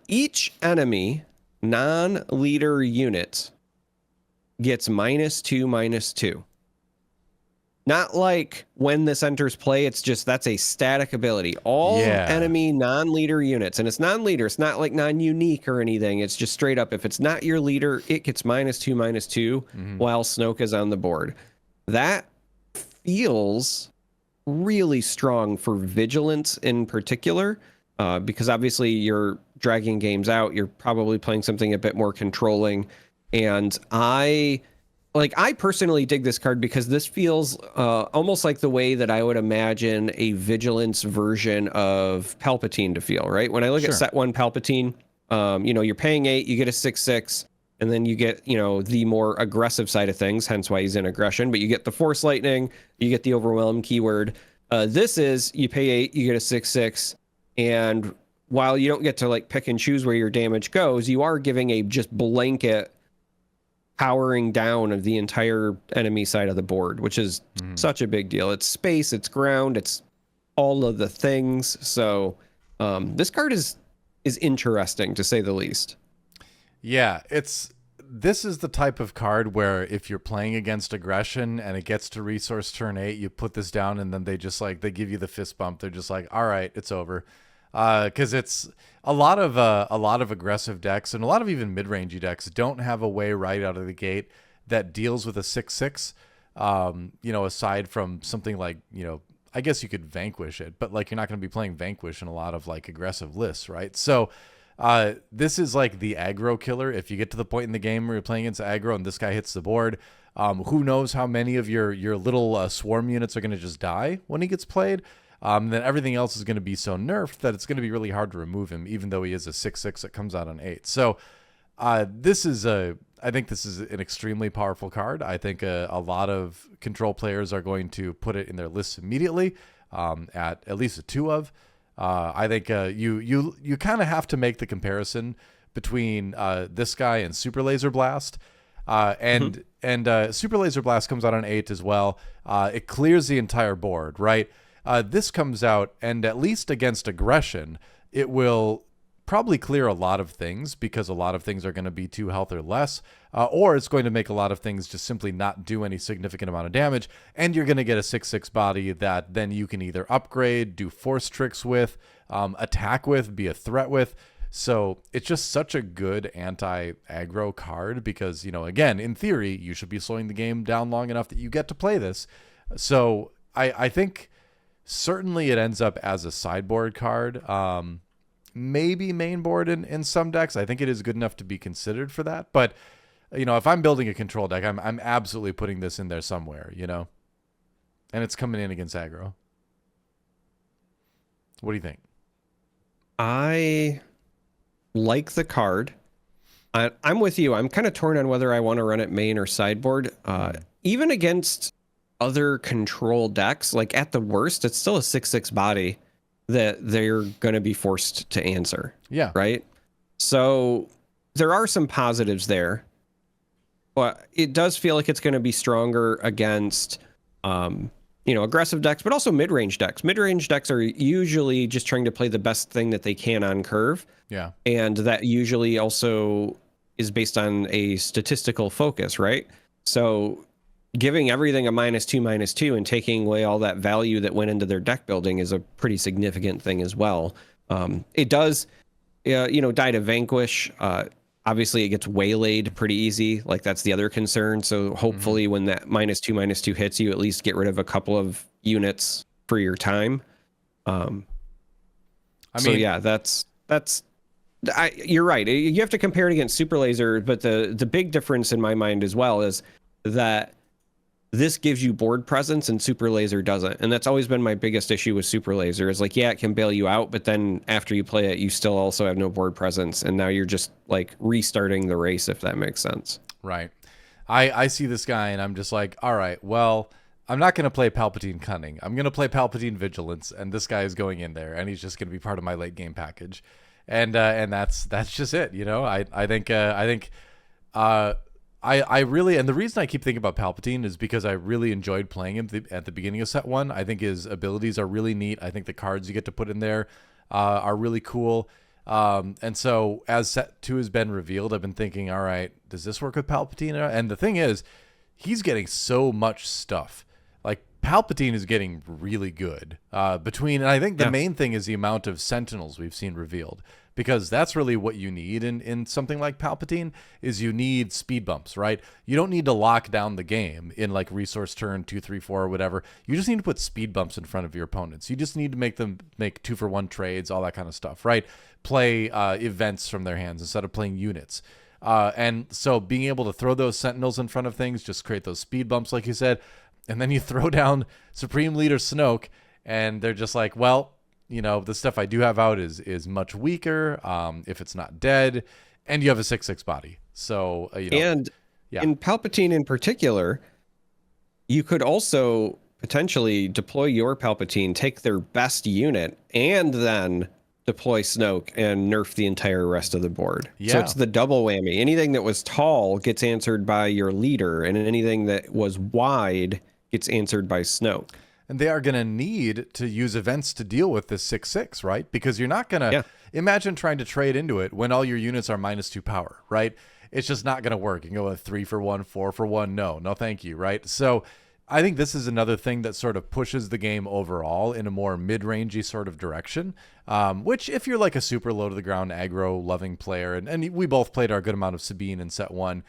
Each enemy non-leader unit gets -2/-2. Not like when this enters play, it's just that's a static ability. All enemy non-leader units, and it's non-leader, it's not like non-unique or anything. It's just straight up. If it's not your leader, it gets -2/-2 while Snoke is on the board. That feels really strong for Vigilance in particular, because obviously you're dragging games out. You're probably playing something a bit more controlling. And I personally dig this card because this feels almost like the way that I would imagine a Vigilance version of Palpatine to feel, right? When I look at set 1 Palpatine, you're paying 8, you get a 6/6, and then you get, the more aggressive side of things, hence why he's in aggression, but you get the Force Lightning, you get the Overwhelm keyword. This is, you pay 8, you get a 6/6, and while you don't get to like pick and choose where your damage goes, you are giving a just blanket powering down of the entire enemy side of the board, which is such a big deal. It's space, it's ground, it's all of the things. So this card is interesting to say the least. Yeah, this is the type of card where if you're playing against aggression and it gets to resource turn 8, you put this down and then they give you the fist bump. They're just like, all right, it's over. Because it's a lot of aggressive decks and a lot of even mid-rangey decks don't have a way right out of the gate that deals with a 6/6. Aside from something like, I guess you could Vanquish it, but like you're not going to be playing Vanquish in a lot of like aggressive lists, right? So this is like the aggro killer. If you get to the point in the game where you're playing against aggro and this guy hits the board, who knows how many of your little swarm units are going to just die when he gets played. Then everything else is going to be so nerfed that it's going to be really hard to remove him, even though he is a 6/6 that comes out on 8. So I think this is an extremely powerful card. I think a lot of control players are going to put it in their lists immediately, at least a 2 of. I think you kind of have to make the comparison between this guy and Super Laser Blast. And Super Laser Blast comes out on 8 as well. It clears the entire board, right? This comes out, and at least against aggression, it will probably clear a lot of things because a lot of things are going to be 2 health or less, or it's going to make a lot of things just simply not do any significant amount of damage, and you're going to get a 6/6 body that then you can either upgrade, do force tricks with, attack with, be a threat with. So it's just such a good anti-aggro card because, again, in theory, you should be slowing the game down long enough that you get to play this. So I think certainly it ends up as a sideboard card. Maybe main board in some decks. I think it is good enough to be considered for that. But, if I'm building a control deck, I'm absolutely putting this in there somewhere, And it's coming in against aggro. What do you think? I like the card. I'm with you. I'm kind of torn on whether I want to run it main or sideboard. Even against other control decks, like at the worst, it's still a 6/6 body that they're going to be forced to answer. Yeah. Right. So there are some positives there, but it does feel like it's going to be stronger against, aggressive decks, but also mid-range decks. Mid-range decks are usually just trying to play the best thing that they can on curve. Yeah. And that usually also is based on a statistical focus, right? So giving everything a -2/-2 and taking away all that value that went into their deck building is a pretty significant thing as well. It does, die to vanquish. Obviously, it gets waylaid pretty easy. Like, that's the other concern. So hopefully when that -2/-2 hits, you at least get rid of a couple of units for your time. You're right. You have to compare it against Super Laser, but the big difference in my mind as well is that this gives you board presence and Super Laser doesn't. And that's always been my biggest issue with Super Laser is like, yeah, it can bail you out, but then after you play it, you still also have no board presence. And now you're just like restarting the race, if that makes sense. Right. I see this guy and I'm just like, all right, well, I'm not going to play Palpatine Cunning. I'm going to play Palpatine Vigilance. And this guy is going in there and he's just going to be part of my late game package. And that's just it. I really, and the reason I keep thinking about Palpatine is because I really enjoyed playing him at the beginning of set 1. I think his abilities are really neat. I think the cards you get to put in there are really cool. And so as set 2 has been revealed, I've been thinking, all right, does this work with Palpatine? And the thing is, he's getting so much stuff. Like, Palpatine is getting really good and I think the main thing is the amount of Sentinels we've seen revealed. Because that's really what you need in something like Palpatine is you need speed bumps, right? You don't need to lock down the game in like resource turn 2, 3, 4 or whatever. You just need to put speed bumps in front of your opponents. You just need to make them make 2-for-1 trades, all that kind of stuff, right? Play events from their hands instead of playing units. And so being able to throw those Sentinels in front of things, just create those speed bumps, like you said, and then you throw down Supreme Leader Snoke, and they're just like, well, the stuff I do have out is much weaker if it's not dead, and you have a 6/6 body. So, in Palpatine in particular, you could also potentially deploy your Palpatine, take their best unit, and then deploy Snoke and nerf the entire rest of the board. Yeah. So it's the double whammy. Anything that was tall gets answered by your leader, and anything that was wide gets answered by Snoke. And they are going to need to use events to deal with this 6/6, right? Because you're not going to imagine trying to trade into it when all your units are -2 power, right? It's just not going to work. You can go a 3-for-1, 4-for-1. No, thank you, right? So I think this is another thing that sort of pushes the game overall in a more mid-rangey sort of direction, which if you're like a super low to the ground aggro loving player, and we both played our good amount of Sabine in set 1,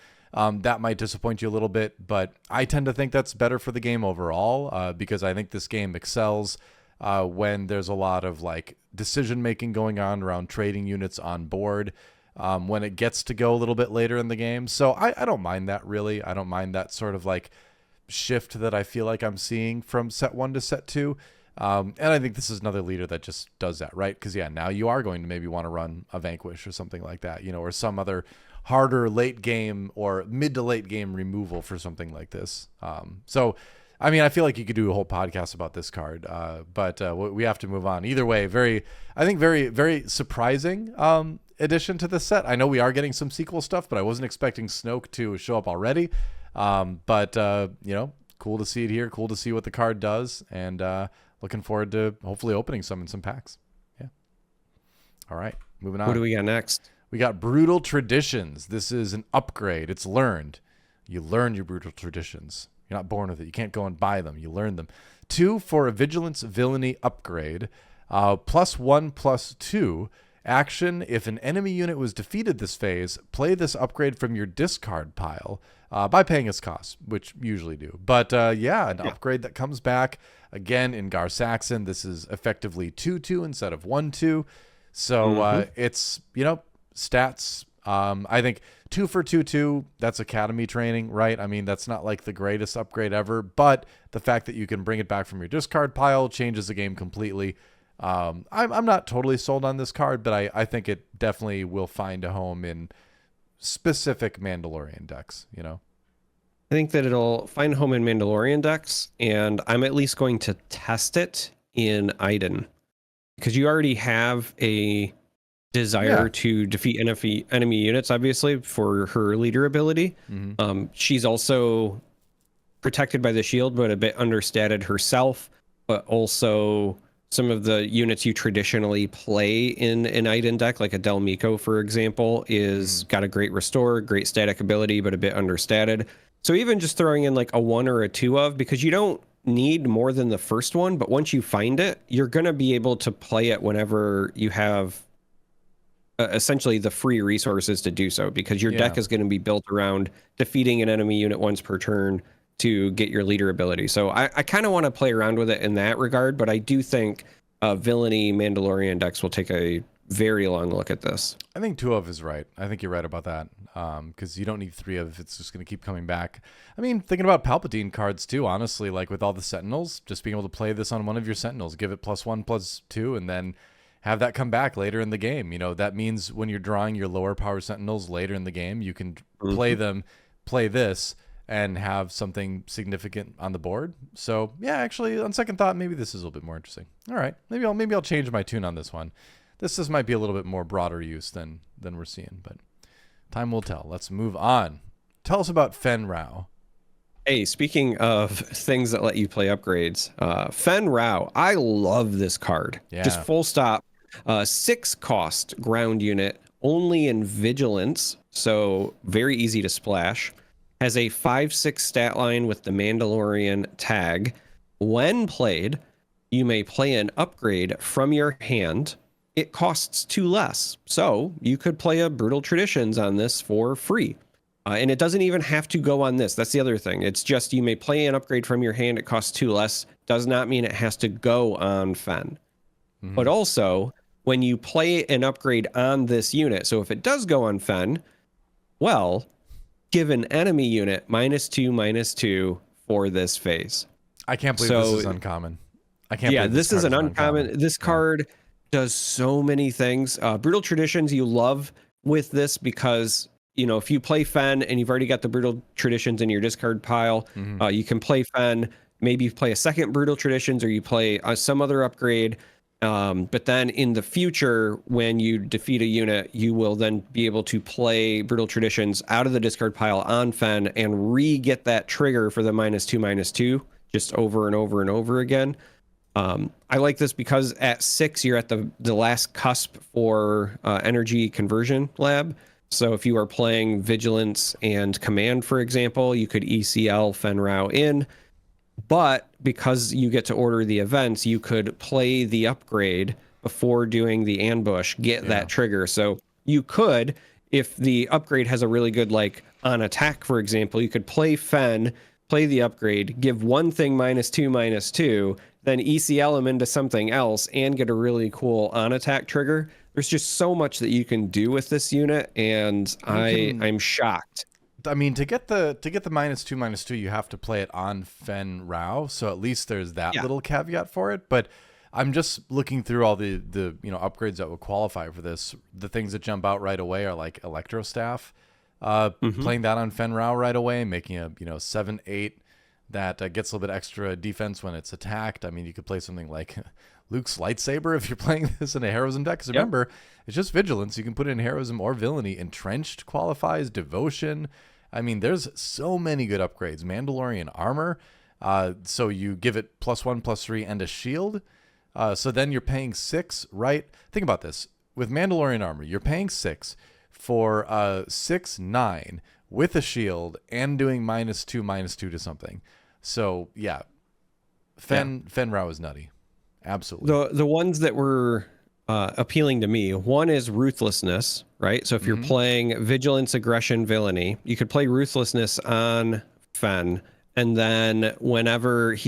that might disappoint you a little bit, but I tend to think that's better for the game overall because I think this game excels when there's a lot of like decision making going on around trading units on board when it gets to go a little bit later in the game. So I don't mind that really. I don't mind that sort of like shift that I feel like I'm seeing from set 1 to set 2. And I think this is another leader that just does that, right? Because now you are going to maybe want to run a Vanquish or something like that, or some other harder late game or mid to late game removal for something like this. So, I mean, I feel like you could do a whole podcast about this card, but we have to move on. Either way, very, very surprising addition to the set. I know we are getting some sequel stuff, but I wasn't expecting Snoke to show up already. But cool to see it here. Cool to see what the card does, and looking forward to hopefully opening some in some packs. Yeah. All right. moving on. What do we got next? We got Brutal Traditions. This is an upgrade. It's learned. You learn your Brutal Traditions. You're not born with it. You can't go and buy them. You learn them. 2 for a Vigilance Villainy upgrade. +1/+2. Action. If an enemy unit was defeated this phase, play this upgrade from your discard pile by paying its cost, which you usually do. But an upgrade that comes back. Again, in Gar Saxon, this is effectively 2/2 instead of 1/2. So it's, stats. I think 2 for 2/2, that's academy training, right? I mean, that's not like the greatest upgrade ever, but the fact that you can bring it back from your discard pile changes the game completely. I'm not totally sold on this card, but I think it definitely will find a home in specific Mandalorian decks, I think that it'll find home in Mandalorian decks, and I'm at least going to test it in Iden, because you already have a desire to defeat enemy units, obviously, for her leader ability. She's also protected by the shield, but a bit understated herself, but also some of the units you traditionally play in an Iden deck, like a Del Miko, for example, is got a great restore, great static ability, but a bit understated. So even just throwing in like a 1 or a 2 of, because you don't need more than the first one, but once you find it, you're going to be able to play it whenever you have essentially the free resources to do so, because your deck is going to be built around defeating an enemy unit once per turn to get your leader ability. So I kind of want to play around with it in that regard, but I do think villainy Mandalorian decks will take a very long look at this. I think 2 of is right. I think you're right about that, because you don't need 3 of if it's just going to keep coming back. I mean, thinking about Palpatine cards too, honestly, like with all the Sentinels, just being able to play this on one of your Sentinels, give it +1/+2, and then have that come back later in the game. That means when you're drawing your lower power Sentinels later in the game, you can play this, and have something significant on the board. So yeah, actually, on second thought, maybe this is a little bit more interesting. All right, maybe I'll change my tune on this one. This might be a little bit more broader use than we're seeing, but time will tell. Let's move on. Tell us about Fen Rao. Hey, speaking of things that let you play upgrades, Fen Rao, I love this card. Yeah. Just full stop. 6 cost ground unit, only in Vigilance, so very easy to splash. Has a 5/6 stat line with the Mandalorian tag. When played, you may play an upgrade from your hand. It costs 2 less, so you could play a Brutal Traditions on this for free. And it doesn't even have to go on this. That's the other thing. It's just you may play an upgrade from your hand. It costs 2 less. Does not mean it has to go on Fen. But also, when you play an upgrade on this unit, so if it does go on Fen, well, give an enemy unit -2/-2 for this phase. I can't believe this is uncommon. I can't. Yeah, believe this is an uncommon. This card does so many things. Brutal Traditions you love with this because if you play Fen and you've already got the Brutal Traditions in your discard pile, you can play Fen. Maybe you play a second Brutal Traditions, or you play some other upgrade. But then in the future, when you defeat a unit, you will then be able to play Brutal Traditions out of the discard pile on Fen and re-get that trigger for the -2/-2 just over and over and over again. I like this because at 6, you're at the last cusp for energy conversion lab. So if you are playing Vigilance and Command, for example, you could ECL Fen Rao in. But because you get to order the events, you could play the upgrade before doing the ambush, get that trigger. So you could, if the upgrade has a really good, like on attack, for example, you could play Fen, play the upgrade, give one thing -2/-2, then ECL him into something else and get a really cool on attack trigger. There's just so much that you can do with this unit, and I'm shocked. I mean, to get the -2/-2, you have to play it on Fen Rao, so at least there's that little caveat for it. But I'm just looking through all the upgrades that would qualify for this. The things that jump out right away are like Electro Staff, playing that on Fen Rao right away, making a 7/8 that gets a little bit extra defense when it's attacked. I mean, you could play something like Luke's Lightsaber if you're playing this in a Heroism deck. Because remember, it's just Vigilance. You can put it in Heroism or Villainy. Entrenched qualifies, Devotion. I mean, there's so many good upgrades. Mandalorian Armor. So you give it +1/+3 and a shield. So then you're paying 6, right? Think about this. with Mandalorian armor, you're paying 6 for 6/9 with a shield and doing -2/-2 to something. So yeah, Fen-Rau is nutty. Absolutely. The ones that were appealing to me, one is Ruthlessness, right? So if you're playing Vigilance, Aggression, Villainy, you could play Ruthlessness on Fen, and then whenever so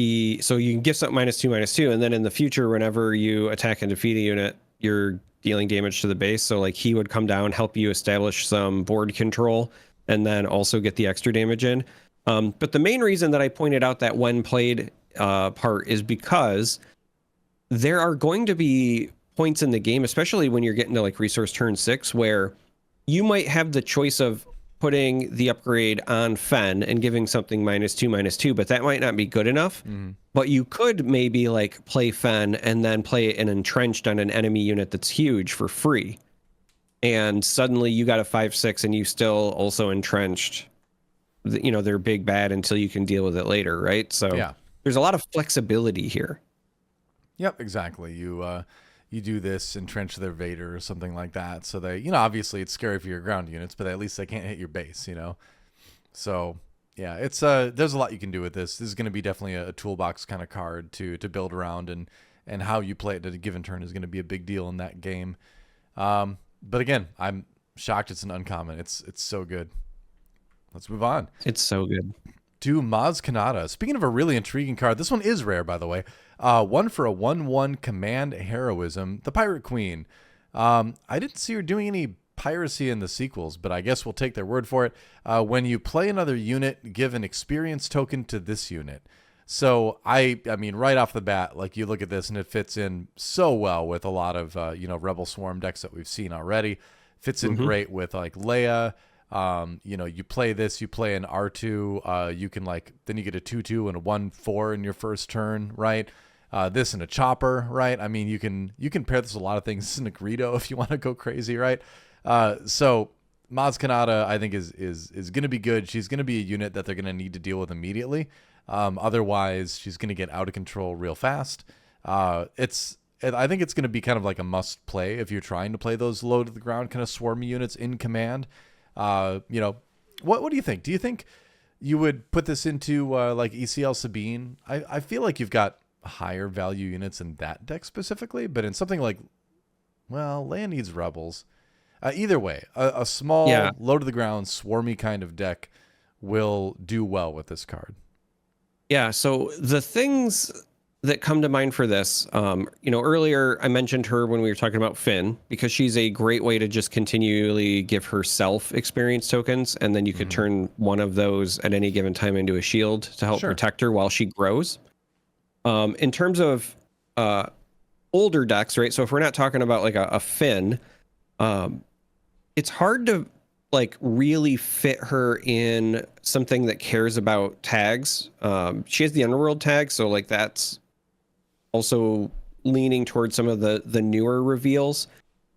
you can give something -2/-2, and then in the future, whenever you attack and defeat a unit, you're dealing damage to the base. So like he would come down, help you establish some board control, and then also get the extra damage in. But the main reason that I pointed out that when played part is because there are going to be points in the game, especially when you're getting to like resource turn 6, where you might have the choice of putting the upgrade on Fen and giving something -2/-2, but that might not be good enough. But you could maybe like play Fen and then play an entrenched on an enemy unit that's huge for free. And suddenly you got a 5/6 and you still also entrenched, their big bad until you can deal with it later, right? So there's a lot of flexibility here. Yep, exactly. You do this, entrench their Vader or something like that. So they, obviously it's scary for your ground units, but at least they can't hit your base, So yeah, it's there's a lot you can do with this. This is going to be definitely a toolbox kind of card to build around, and how you play it at a given turn is going to be a big deal in that game. But again, I'm shocked it's an uncommon. It's so good. Let's move on. It's so good. To Maz Kanata. Speaking of a really intriguing card, this one is rare, by the way. 1 for a 1/1 command heroism, the Pirate Queen. I didn't see her doing any piracy in the sequels, but I guess we'll take their word for it. When you play another unit, give an experience token to this unit. So I mean, right off the bat, like you look at this and it fits in so well with a lot of Rebel Swarm decks that we've seen already. Fits in great with like Leia. You play this, you play an R2, you can then you get a 2/2 and a 1/4 in your first turn, right? This and a chopper, right? I mean, you can pair this with a lot of things. This is a Greedo if you want to go crazy, right? So Maz Kanata, I think is going to be good. She's going to be a unit that they're going to need to deal with immediately. Otherwise, she's going to get out of control real fast. I think it's going to be kind of like a must play if you're trying to play those low to the ground kind of swarmy units in command. What do you think? Do you think you would put this into like ECL Sabine? I feel like you've got higher value units in that deck specifically, but in something like, well, Leia needs rebels. Either way, a small low to the ground swarmy kind of deck will do well with this card. Yeah. So the things that come to mind for this, earlier I mentioned her when we were talking about Finn, because she's a great way to just continually give herself experience tokens, and then you could turn one of those at any given time into a shield to help protect her while she grows. In terms of older decks, right? So if we're not talking about like a Finn, it's hard to like really fit her in something that cares about tags. She has the Underworld tag, so like that's also leaning towards some of the newer reveals.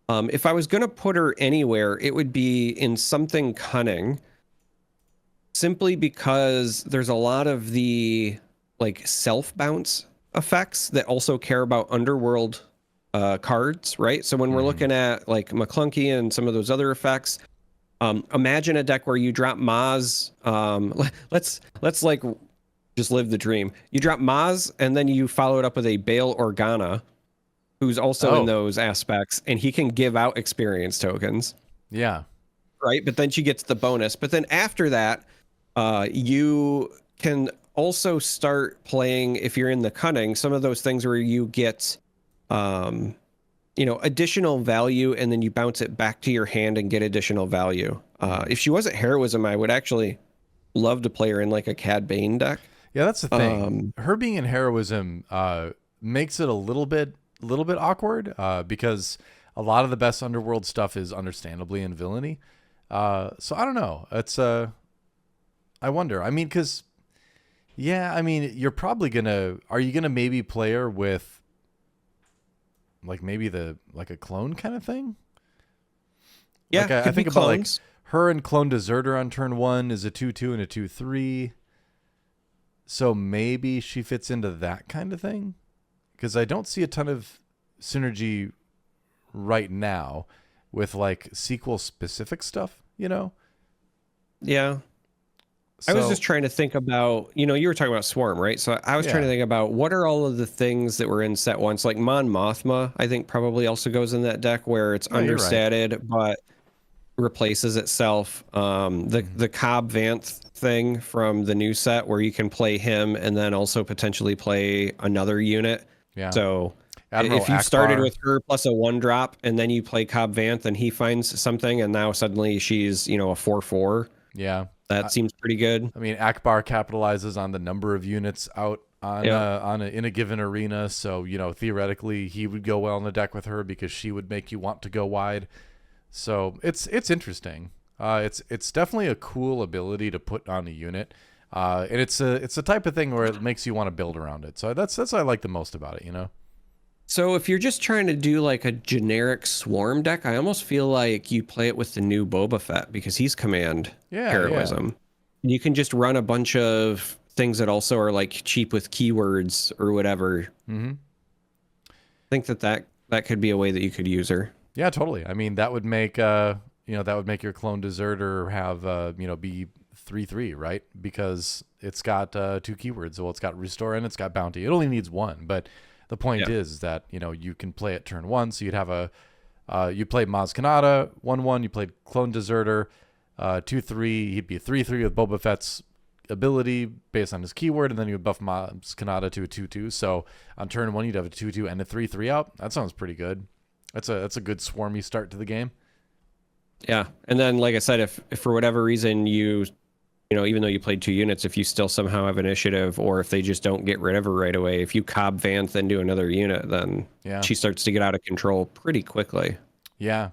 If I was going to put her anywhere, it would be in something cunning, simply because there's a lot of the like self bounce effects that also care about Underworld cards, right? So when we're looking at like McClunky and some of those other effects, imagine a deck where you drop Maz. Let's like just live the dream. You drop Maz, and then you follow it up with a Bail Organa, who's also in those aspects, and he can give out experience tokens. Yeah. Right? But then she gets the bonus. But then after that, you can also start playing, if you're in the cunning, some of those things where you get additional value, and then you bounce it back to your hand and get additional value. If she wasn't heroism, I would actually love to play her in like a Cad Bane deck. Yeah, that's the thing. Her being in heroism makes it a little bit awkward because a lot of the best Underworld stuff is understandably in villainy. So I don't know. It's I wonder. I mean, because you're probably are you gonna maybe play her with like maybe like a clone kind of thing? Yeah, like I think about like her and Clone Deserter on turn 1 is a 2/2 and a 2/3. So maybe she fits into that kind of thing, because I don't see a ton of synergy right now with like sequel specific stuff, you know? Yeah. So, I was just trying to think about, you know, you were talking about Swarm, right? So I was trying to think about what are all of the things that were in set once, like Mon Mothma, I think probably also goes in that deck where it's understated, but replaces itself. The Cobb Vanth thing from the new set where you can play him and then also potentially play another unit. Yeah. So Admiral if you Akbar started with her plus a 1-drop and then you play Cobb Vanth and he finds something and now suddenly she's, you know, a 4/4. Yeah. That seems pretty good. I mean, Akbar capitalizes on the number of units out on in a given arena. So, you know, theoretically he would go well in the deck with her because she would make you want to go wide. So it's interesting. It's definitely a cool ability to put on a unit. And it's a type of thing where it makes you want to build around it. So that's what I like the most about it, you know? So if you're just trying to do like a generic Swarm deck, I almost feel like you play it with the new Boba Fett because he's command heroism. Yeah. You can just run a bunch of things that also are like cheap with keywords or whatever. Mm-hmm. I think that could be a way that you could use her. Yeah, totally. I mean, that would make your clone deserter have be 3/3, right? Because it's got 2 keywords. Well, it's got restore and it's got bounty. It only needs 1, but the point is that, you know, you can play it turn 1. So you'd have you played Maz Kanata 1/1. You played clone deserter 2/3. He'd be a 3/3 with Boba Fett's ability based on his keyword, and then you would buff Maz Kanata to a 2/2. So on turn 1, you'd have a 2/2 and a 3/3 out. That sounds pretty good. That's a good swarmy start to the game. Yeah, and then like I said, if for whatever reason you know, even though you played 2 units, if you still somehow have initiative, or if they just don't get rid of her right away, if you Cobb Vanth and do another unit, then she starts to get out of control pretty quickly. Yeah.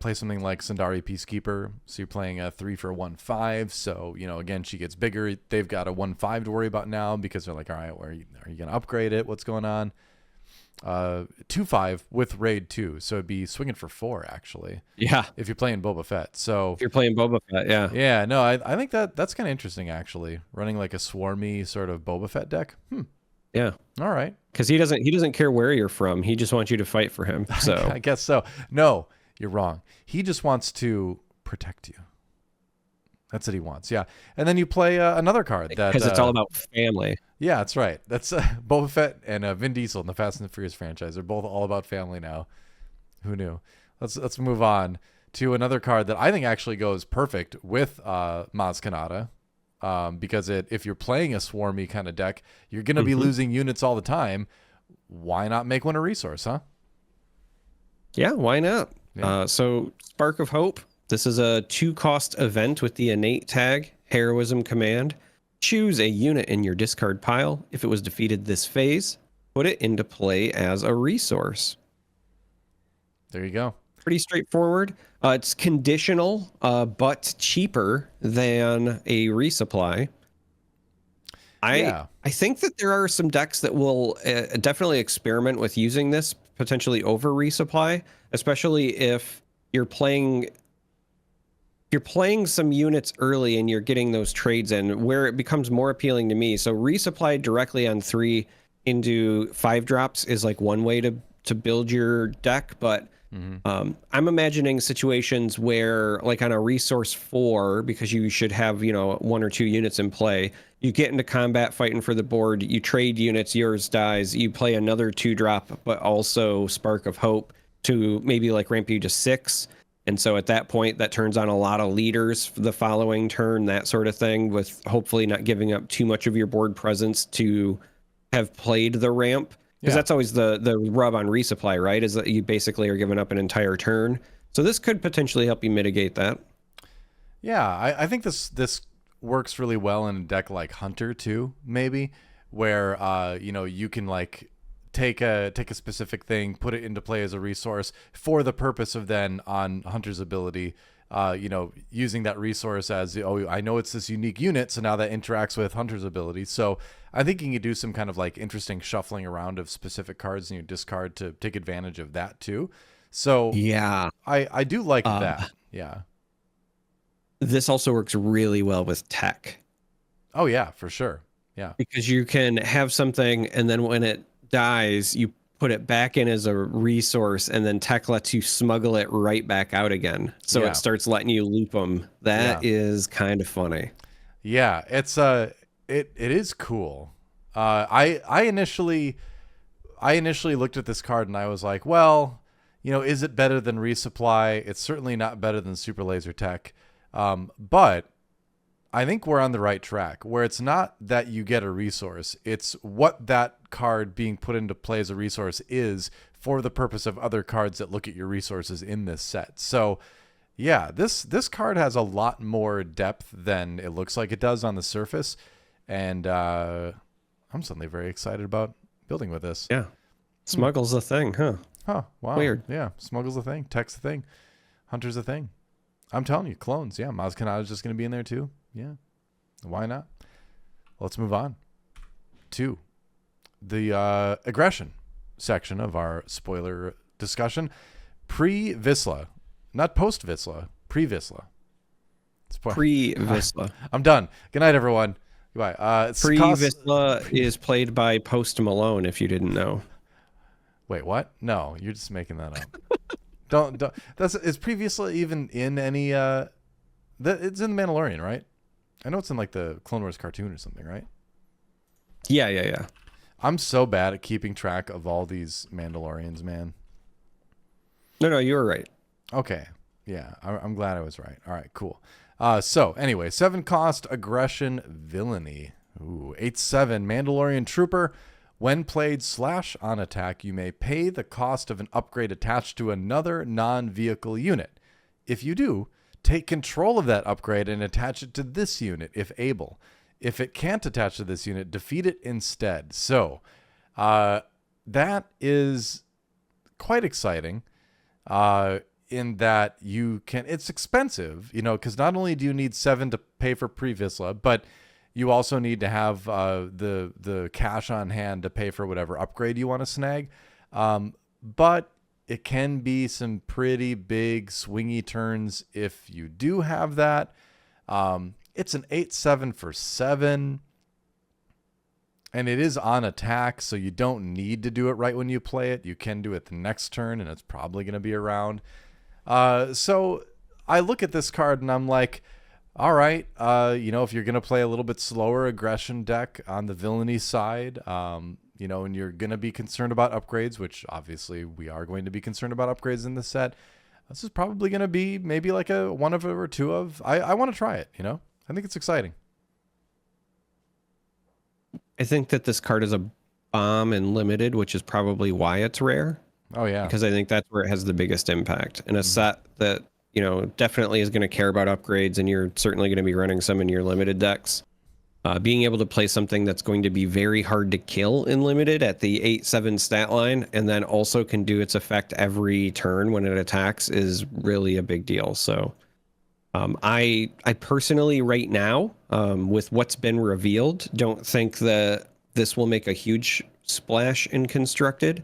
Play something like Sundari Peacekeeper. So you're playing a 3 for 1/5. So, you know, again, she gets bigger. They've got a 1/5 to worry about now because they're like, all right, are you going to upgrade it? What's going on? 2/5 with raid 2, so it'd be swinging for 4 actually. Yeah, if you're playing Boba Fett. So if you're playing Boba Fett, yeah. No, I think that's kind of interesting actually. Running like a swarmy sort of Boba Fett deck. Yeah. All right. Because he doesn't care where you're from. He just wants you to fight for him. So I guess so. No, you're wrong. He just wants to protect you. That's what he wants. Yeah. And then you play another card that because it's all about family. Yeah, that's right. That's Boba Fett and Vin Diesel in the Fast and the Furious franchise. They're both all about family now. Who knew? Let's move on to another card that I think actually goes perfect with Maz Kanata. Because if you're playing a swarmy kind of deck, you're going to be losing units all the time. Why not make one a resource, huh? Yeah, why not? Yeah. So Spark of Hope. This is a 2-cost event with the innate tag, Heroism Command. Choose a unit in your discard pile. If it was defeated this phase, put it into play as a resource. There you go. Pretty straightforward. It's conditional, but cheaper than a resupply. I think that there are some decks that will definitely experiment with using this, potentially over resupply, especially if you're playing some units early and you're getting those trades in, where it becomes more appealing to me. So resupply directly on 3 into 5 drops is like one way to build your deck, but I'm imagining situations where, like on a resource 4, because you should have, you know, 1 or 2 units in play, you get into combat fighting for the board, you trade units, yours dies, you play another 2-drop, but also Spark of Hope to maybe like ramp you to 6. And so at that point, that turns on a lot of leaders for the following turn, that sort of thing, with hopefully not giving up too much of your board presence to have played the ramp. Because that's always the rub on resupply, right? Is that you basically are giving up an entire turn. So this could potentially help you mitigate that. Yeah, I think this works really well in a deck like Hunter too, maybe, where you can like take a specific thing, put it into play as a resource for the purpose of then on Hunter's ability, using that resource as, I know it's this unique unit, so now that interacts with Hunter's ability. So I think you can do some kind of like interesting shuffling around of specific cards in your discard to take advantage of that too. So yeah, I do like that. Yeah. This also works really well with tech. Oh yeah, for sure. Yeah. Because you can have something and then when it dies, you put it back in as a resource, and then tech lets you smuggle it right back out again. So it starts letting you loop them. That is kind of funny. Yeah, it's it is cool. I initially looked at this card and I was like, well, you know, is it better than Resupply? It's certainly not better than Super Laser Tech. But I think we're on the right track, where it's not that you get a resource, it's what that card being put into play as a resource is for the purpose of other cards that look at your resources in this set. So yeah, this card has a lot more depth than it looks like it does on the surface, and I'm suddenly very excited about building with this. Yeah, smuggle's a thing, huh? Huh? Wow. Weird. Yeah, smuggle's a thing. Tech's a thing. Hunter's a thing. I'm telling you, clones. Yeah, Maz Kanata's just going to be in there too. Yeah, why not? Let's move on to the aggression section of our spoiler discussion. Pre-Vizsla, not post-Vizsla, pre-Vizsla. Pre-Vizsla. I'm done. Good night, everyone. Goodbye. Pre-Vizsla is played by Post Malone, if you didn't know. Wait, what? No, you're just making that up. don't. Is Pre-Vizsla even in any? It's in The Mandalorian, right? I know it's in like the Clone Wars cartoon or something, right? Yeah. I'm so bad at keeping track of all these Mandalorians, man. No, you were right. Okay. Yeah, I'm glad I was right. All right, cool. So anyway, 7 cost aggression villainy. Ooh, 8/7 Mandalorian Trooper. When played / on attack, you may pay the cost of an upgrade attached to another non-vehicle unit. If you do, take control of that upgrade and attach it to this unit if able. If it can't attach to this unit, defeat it instead. So that is quite exciting in that you can, it's expensive, you know, because not only do you need 7 to pay for Pre-Vizsla, but you also need to have the cash on hand to pay for whatever upgrade you want to snag. But it can be some pretty big swingy turns if you do have that. It's an 8/7 for 7. And it is on attack, so you don't need to do it right when you play it. You can do it the next turn, and it's probably going to be around. So I look at this card, and I'm like, all right, you know, if you're going to play a little bit slower aggression deck on the villainy side, you know, and you're going to be concerned about upgrades, which obviously we are going to be concerned about upgrades in this set, this is probably going to be maybe like a 1 of or 2 of. I want to try it, you know? I think it's exciting. I think that this card is a bomb and limited, which is probably why it's rare. Oh, yeah. Because I think that's where it has the biggest impact. In a set that, you know, definitely is going to care about upgrades, and you're certainly going to be running some in your limited decks. Being able to play something that's going to be very hard to kill in limited at the 8/7 stat line, and then also can do its effect every turn when it attacks, is really a big deal. So I personally right now, with what's been revealed, don't think that this will make a huge splash in Constructed.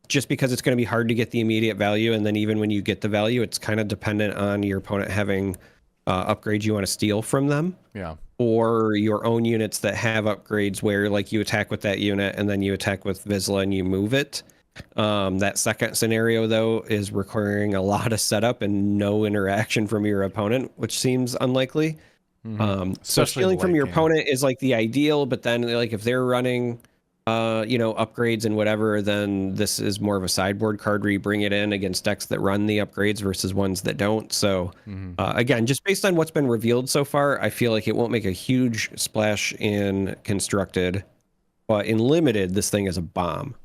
Just because it's going to be hard to get the immediate value, and then even when you get the value, it's kind of dependent on your opponent having upgrades you want to steal from them. Yeah. Or your own units that have upgrades where, like, you attack with that unit and then you attack with Vizsla and you move it. That second scenario, though, is requiring a lot of setup and no interaction from your opponent, which seems unlikely. So stealing from your opponent is like the ideal, but then, like, if they're running you know, upgrades and whatever, then this is more of a sideboard card where you bring it in against decks that run the upgrades versus ones that don't. So again, just based on what's been revealed so far, I feel like it won't make a huge splash in Constructed, but in Limited, this thing is a bomb.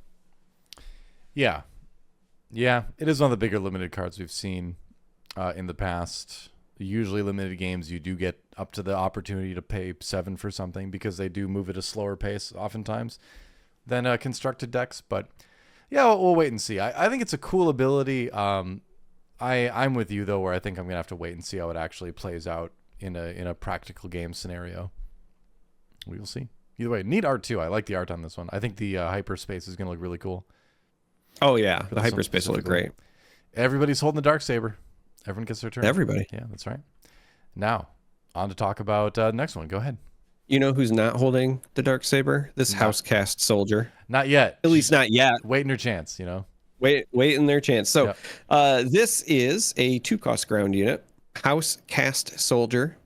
Yeah, it is one of the bigger limited cards we've seen in the past. Usually limited games, you do get up to the opportunity to pay 7 for something because they do move at a slower pace oftentimes than constructed decks. But yeah, we'll wait and see. I think it's a cool ability. I'm with you, though, where I think I'm going to have to wait and see how it actually plays out in a practical game scenario. We will see. Either way, neat art, too. I like the art on this one. I think the hyperspace is going to look really cool. Oh, yeah. The hyperspace will look great. Everybody's holding the Darksaber. Everyone gets their turn. Everybody. Yeah, that's right. Now, on to talk about next one. Go ahead. You know who's not holding the Darksaber? This Housecast soldier. Not yet. At least not yet. Waiting her chance, you know. Waiting their chance. So this is a 2-cost ground unit, House Cast Soldier,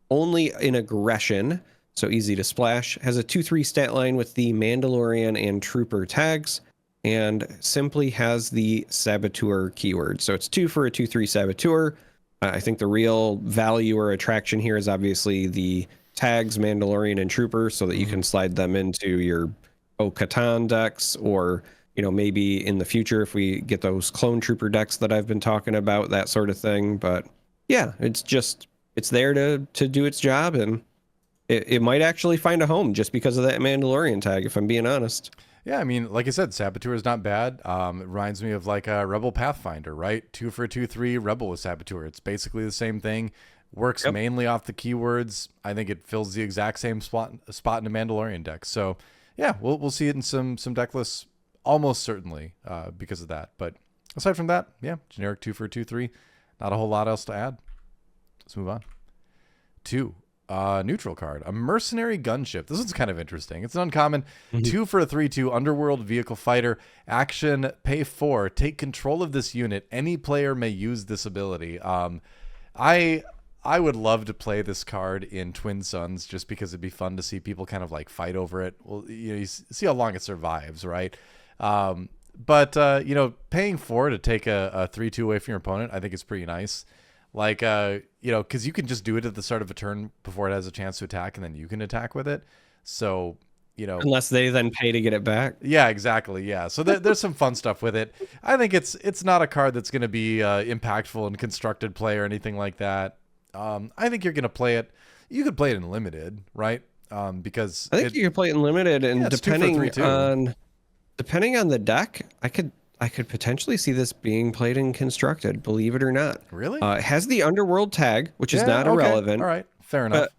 only in aggression, so easy to splash. Has a 2/3 stat line with the Mandalorian and Trooper tags, and simply has the Saboteur keyword. So it's 2 for a 2/3 Saboteur. I think the real value or attraction here is obviously the tags, Mandalorian and Trooper, so that you can slide them into your Bo-Katan decks, or maybe in the future if we get those Clone Trooper decks that I've been talking about, that sort of thing. But yeah, it's there to do its job, and it might actually find a home just because of that Mandalorian tag, if I'm being honest. Yeah, I mean, like I said, Saboteur is not bad. It reminds me of like a Rebel Pathfinder, right? 2 for a 2/3 Rebel with Saboteur. It's basically the same thing. Works mainly off the keywords. I think it fills the exact same spot in a Mandalorian deck. So yeah, we'll see it in some deck lists almost certainly because of that. But aside from that, yeah, generic 2 for a 2/3. Not a whole lot else to add. Let's move on. 2. Neutral card, a mercenary gunship. This one's kind of interesting. It's an uncommon. 2 for a 3/2 underworld vehicle fighter. Action, pay 4. Take control of this unit. Any player may use this ability. I would love to play this card in Twin Suns just because it'd be fun to see people kind of like fight over it. Well, you see how long it survives, right? But paying 4 to take a 3/2 away from your opponent, I think is pretty nice. Like, because you can just do it at the start of a turn before it has a chance to attack, and then you can attack with it. So, unless they then pay to get it back. Yeah, exactly. Yeah. So there's some fun stuff with it. I think it's not a card that's going to be impactful in constructed play or anything like that. I think you're going to play it. You could play it in limited, right? Because I think you could play it in limited, and depending on the deck, I could potentially see this being played in constructed, believe it or not. Really? It has the underworld tag, which is not irrelevant. All right. Fair enough.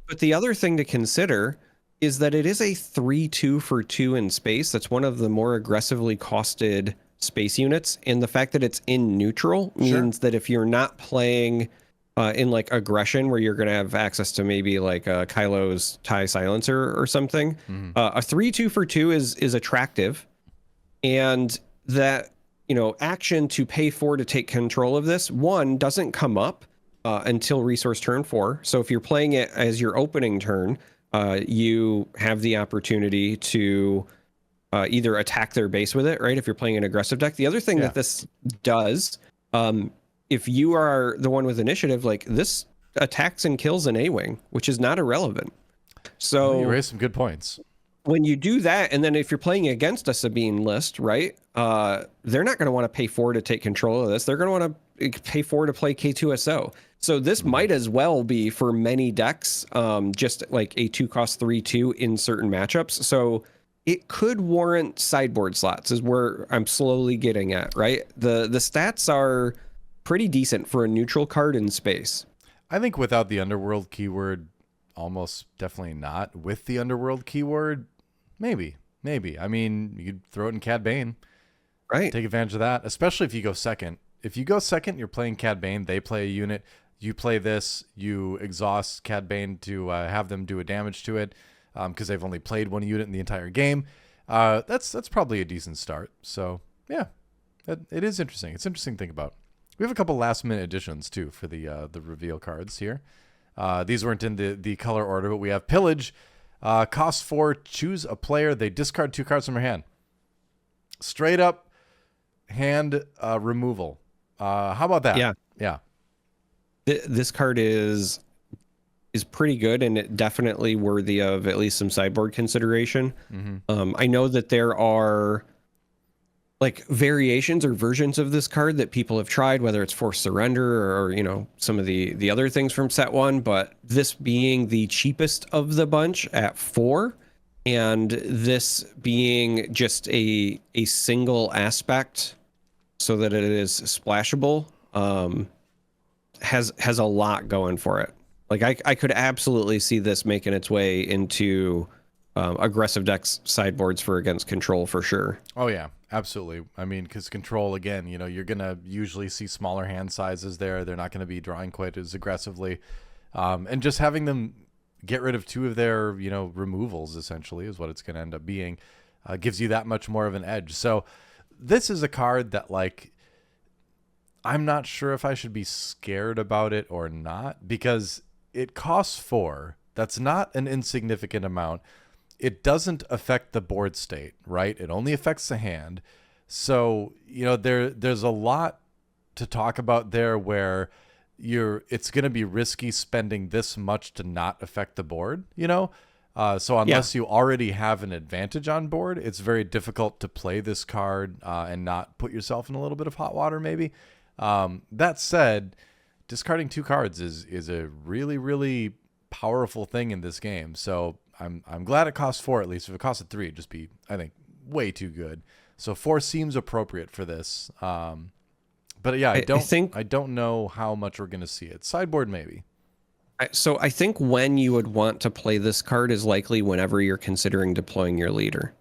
But the other thing to consider is that it is a 3/2 for 2 in space. That's one of the more aggressively costed space units. And the fact that it's in neutral means that if you're not playing in like aggression, where you're going to have access to maybe like Kylo's TIE silencer or something, a 3/2 for 2 is attractive. And that action to pay 4 to take control of this one doesn't come up until resource turn 4. So if you're playing it as your opening turn, you have the opportunity to either attack their base with it, right? If you're playing an aggressive deck. The other thing that this does, if you are the one with initiative, like this attacks and kills an A-wing, which is not irrelevant. So you raised some good points. When you do that, and then if you're playing against a Sabine list, right, they're not going to want to pay 4 to take control of this. They're going to want to pay 4 to play K2SO. So this might as well be for many decks, just like a 2-cost 3/2 in certain matchups. So it could warrant sideboard slots, is where I'm slowly getting at, right? The stats are pretty decent for a neutral card in space. I think without the underworld keyword, almost definitely not. With the underworld keyword, maybe. I mean, you could throw it in Cad Bane. Right. Take advantage of that, especially if you go second. If you go second, you're playing Cad Bane. They play a unit. You play this. You exhaust Cad Bane to have them do a damage to it because they've only played one unit in the entire game. That's probably a decent start. So, yeah, it is interesting. It's interesting to think about. We have a couple last-minute additions, too, for the reveal cards here. These weren't in the color order, but we have Pillage. Cost 4, choose a player. They discard 2 cards from their hand. Straight up hand removal. How about that? Yeah. This card is pretty good, and it definitely worthy of at least some sideboard consideration. I know that there are like variations or versions of this card that people have tried, whether it's Forced Surrender or some of the other things from set 1, but this being the cheapest of the bunch at 4, and this being just a single aspect so that it is splashable, has a lot going for it. Like I could absolutely see this making its way into aggressive decks sideboards for against control for sure. Oh yeah, absolutely. I mean, because control, again, you're going to usually see smaller hand sizes there. They're not going to be drawing quite as aggressively. And just having them get rid of 2 of their, removals essentially is what it's going to end up being. gives you that much more of an edge. So this is a card that, like, I'm not sure if I should be scared about it or not, because it costs 4. That's not an insignificant amount. It doesn't affect the board state, right? It only affects the hand. So, you know, there's a lot to talk about there where it's going to be risky spending this much to not affect the board, you know? So unless you already have an advantage on board, it's very difficult to play this card and not put yourself in a little bit of hot water, maybe. That said, discarding 2 cards is a really, really powerful thing in this game. So I'm glad it costs 4 at least. If it costed 3, it'd just be, I think, way too good. So 4 seems appropriate for this. But yeah, I don't know how much we're going to see it. Sideboard, maybe. So I think when you would want to play this card is likely whenever you're considering deploying your leader.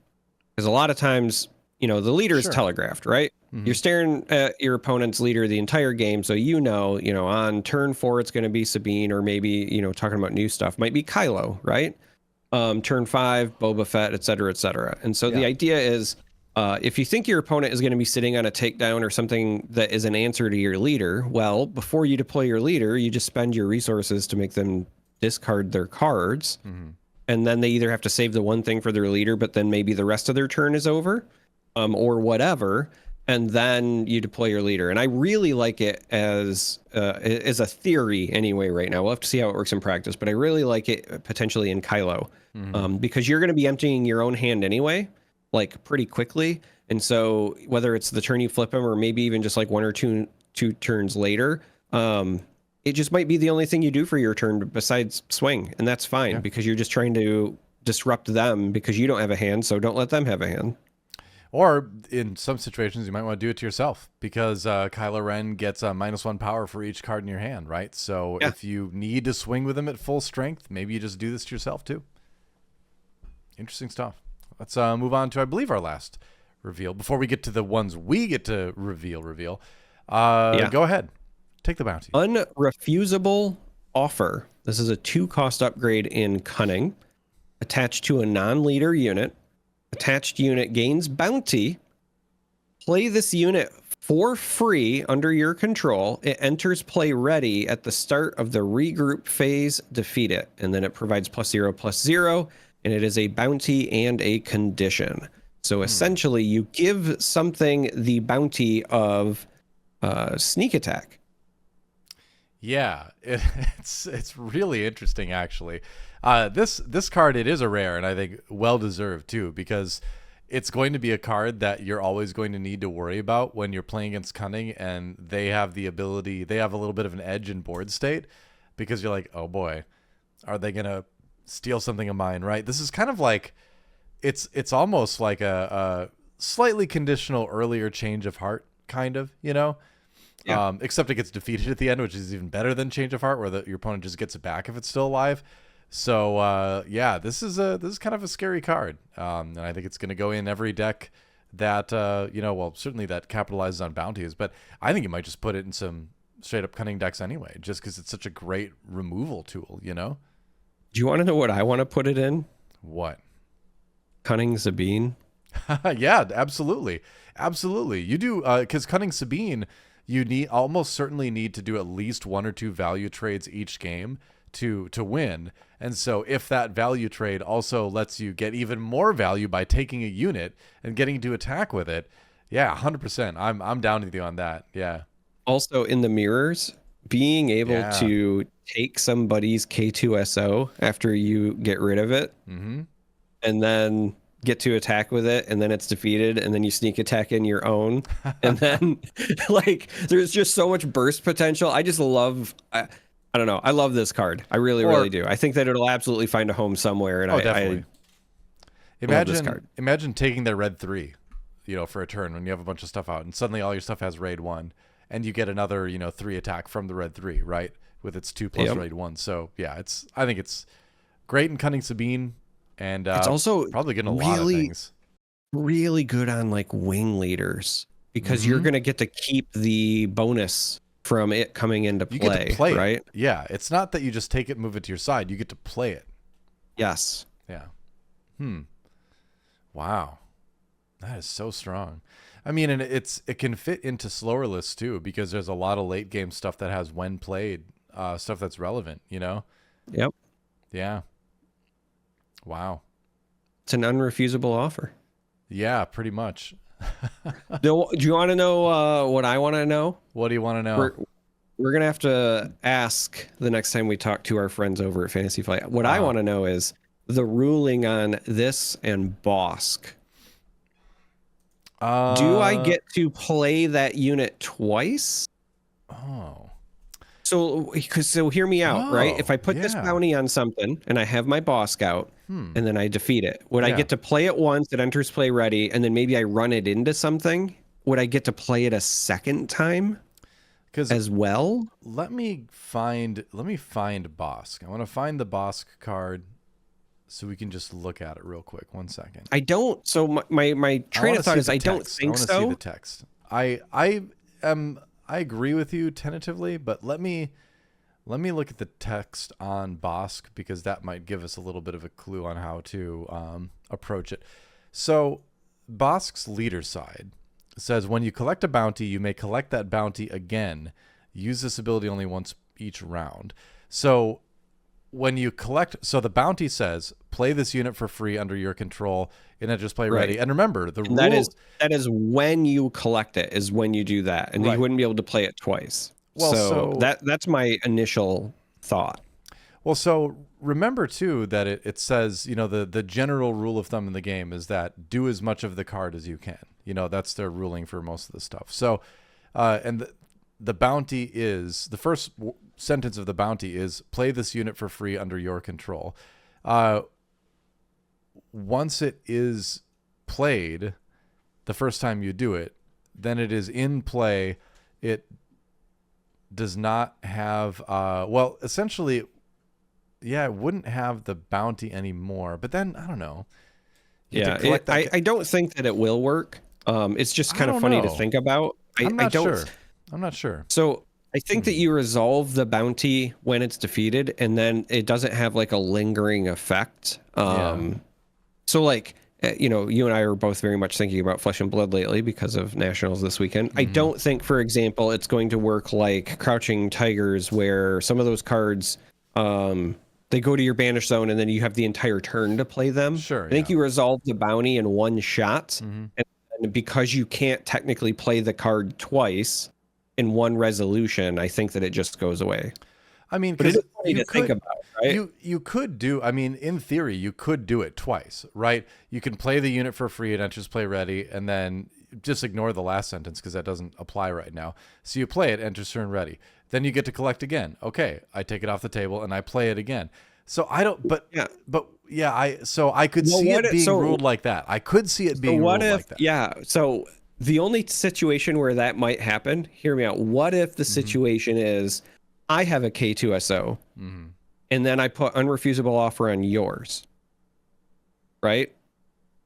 Because a lot of times, you know, the leader is telegraphed, right? You're staring at your opponent's leader the entire game, so you know, on turn 4 it's going to be Sabine, or maybe, talking about new stuff, might be Kylo, right? Turn 5, Boba Fett, et cetera, et cetera. And so the idea is, if you think your opponent is going to be sitting on a takedown or something that is an answer to your leader, well, before you deploy your leader, you just spend your resources to make them discard their cards. And then they either have to save the one thing for their leader, but then maybe the rest of their turn is over, or whatever. And then you deploy your leader. And I really like it as a theory anyway right now. We'll have to see how it works in practice, but I really like it potentially in Kylo, because you're going to be emptying your own hand anyway, like pretty quickly. And so whether it's the turn you flip him or maybe even just like 1 or 2 turns later, it just might be the only thing you do for your turn besides swing. And that's fine because you're just trying to disrupt them because you don't have a hand. So don't let them have a hand. Or in some situations, you might want to do it to yourself because Kylo Ren gets a -1 power for each card in your hand, right? So if you need to swing with him at full strength, maybe you just do this to yourself too. Interesting stuff. Let's move on to, I believe, our last reveal. Before we get to the ones we get to reveal. Go ahead. Take the bounty. Unrefusable offer. This is a 2-cost upgrade in Cunning, attached to a non-leader unit. Attached unit gains bounty. Play this unit for free under your control. It enters play ready at the start of the regroup phase. Defeat it. And then it provides +0/+0. And it is a bounty and a condition. So essentially, you give something the bounty of sneak attack. Yeah, it's really interesting, actually. This card, it is a rare, and I think well-deserved, too, because it's going to be a card that you're always going to need to worry about when you're playing against Cunning, and they have the ability, they have a little bit of an edge in board state, because you're like, oh boy, are they going to steal something of mine, right? This is kind of like, it's almost like a slightly conditional earlier change of heart, kind of, except it gets defeated at the end, which is even better than change of heart, where your opponent just gets it back if it's still alive. So this is kind of a scary card, and I think it's going to go in every deck that certainly that capitalizes on bounties, but I think you might just put it in some straight up Cunning decks anyway, just because it's such a great removal tool. Do you want to know what I want to put it in? What? Cunning Sabine. Yeah, absolutely. You do, because Cunning Sabine, you almost certainly need to do at least 1 or 2 value trades each game to win. And so if that value trade also lets you get even more value by taking a unit and getting to attack with it, yeah, 100%. I'm down with you on that. Yeah. Also in the mirrors, being able to take somebody's K2SO after you get rid of it, and then get to attack with it, and then it's defeated, and then you sneak attack in your own, and then like there's just so much burst potential. I just love, I don't know, I love this card. I really do. I think that it'll absolutely find a home somewhere, and definitely. Love this card. Imagine taking their red 3, for a turn when you have a bunch of stuff out, and suddenly all your stuff has raid 1, and you get another 3 attack from the red 3, right, with its 2+ raid 1. So yeah, I think it's great in Cunning Sabine. And it's also probably getting a lot of things. Really good on like wing leaders, because you're going to get to keep the bonus from it coming into play. You get to play right? It. Yeah, it's not that you just take it, move it to your side. You get to play it. Yes. Yeah. Wow. That is so strong. I mean, and it can fit into slower lists too, because there's a lot of late game stuff that has when played stuff that's relevant, you know? Yep. Yeah. Wow. It's an unrefusable offer. Yeah, pretty much. Do you want to know what I want to know? What do you want to know? We're going to have to ask the next time we talk to our friends over at Fantasy Flight. What I want to know is the ruling on this and Bosk. Do I get to play that unit twice? Oh. So hear me out, right? If I put this bounty on something and I have my Bosk out and then I defeat it, would I get to play it once, it enters play ready, and then maybe I run it into something? Would I get to play it a second time as well? Let me find Bosk. I want to find the Bosk card so we can just look at it real quick. 1 second. I don't. So my train of thought is I don't think so. I want to see the text. I agree with you tentatively, but let me look at the text on Bosk, because that might give us a little bit of a clue on how to approach it. So Bosk's leader side says, when you collect a bounty, you may collect that bounty again. Use this ability only once each round. So when you collect, so the bounty says, play this unit for free under your control in a just play ready. And remember, the rule that is when you collect it is when you do that, and you wouldn't be able to play it twice. Well, so that's my initial thought. Well, so remember too that it says, you know, the general rule of thumb in the game is that do as much of the card as you can. You know, that's their ruling for most of the stuff. So, and the bounty is, the first sentence of the bounty is, play this unit for free under your control. Once it is played, the first time you do it, then it is in play. It does not have, well, essentially, it wouldn't have the bounty anymore. But then, I don't know. I don't think that it will work. It's just kind of funny to think about. I'm not sure. So I think that you resolve the bounty when it's defeated, and then it doesn't have like a lingering effect. So like, you know, you and I are both very much thinking about Flesh and Blood lately because of Nationals this weekend. I don't think, for example, it's going to work like Crouching Tigers, where some of those cards, they go to your banish zone and then you have the entire turn to play them. Sure. I think you resolve the bounty in one shot, and because you can't technically play the card twice in one resolution, I think that it just goes away. I mean, but it's funny to think about, right? You could do, I mean, in theory, you could do it twice, right? You can play the unit for free and enters play ready, and then just ignore the last sentence because that doesn't apply right now. So you play it, enters turn ready. Then you get to collect again. Okay, I take it off the table and I play it again. So I don't, I could see it being ruled like that. I could see it being ruled like that. Yeah. So the only situation where that might happen, hear me out. What if the situation is, I have a K2SO, and then I put unrefusable offer on yours, right?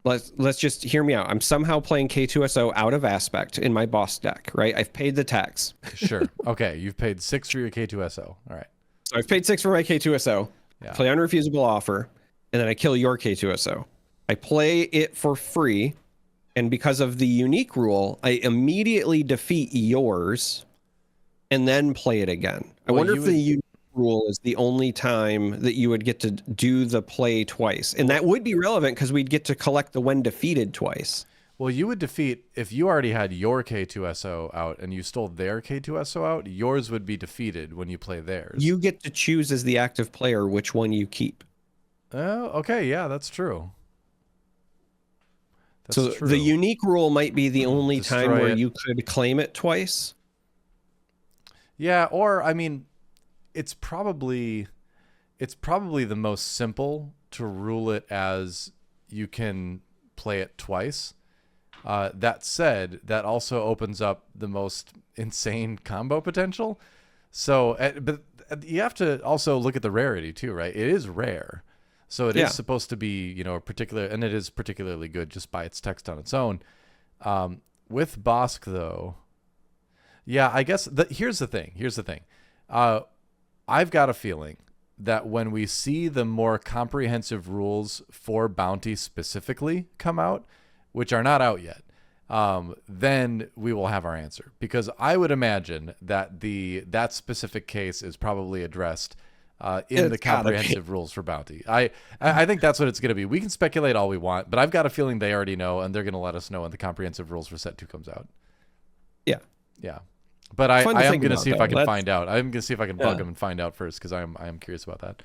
Let's just hear me out. I'm somehow playing K2SO out of aspect in my boss deck, right? I've paid the tax. Sure. Okay. You've paid 6 for your K2SO. All right. So I've paid 6 for my K2SO. Yeah. Play unrefusable offer, and then I kill your K2SO. I play it for free, and because of the unique rule, I immediately defeat yours, and then play it again. I wonder if the unique rule is the only time that you would get to do the play twice, and that would be relevant because we'd get to collect the when defeated twice. Well, you would defeat, if you already had your K2SO out and you stole their K2SO out, yours would be defeated when you play theirs. You get to choose as the active player which one you keep. Oh, okay. Yeah, that's true. So the unique rule might be the only time where you could claim it twice. Yeah, or, I mean, it's probably the most simple to rule it as you can play it twice. That said, that also opens up the most insane combo potential. So, but you have to also look at the rarity too, right? It is rare. So it is supposed to be, you know, and it is particularly good just by its text on its own. With Bosk though, I guess here's the thing. I've got a feeling that when we see the more comprehensive rules for bounty specifically come out, which are not out yet, then we will have our answer. Because I would imagine that that specific case is probably addressed in the comprehensive rules for bounty. I think that's what it's going to be. We can speculate all we want, but I've got a feeling they already know, and they're going to let us know when the comprehensive rules for set 2 comes out. Yeah. Yeah. But I am going to see if I can find out. I'm going to see if I can bug them and find out first, because I am curious about that.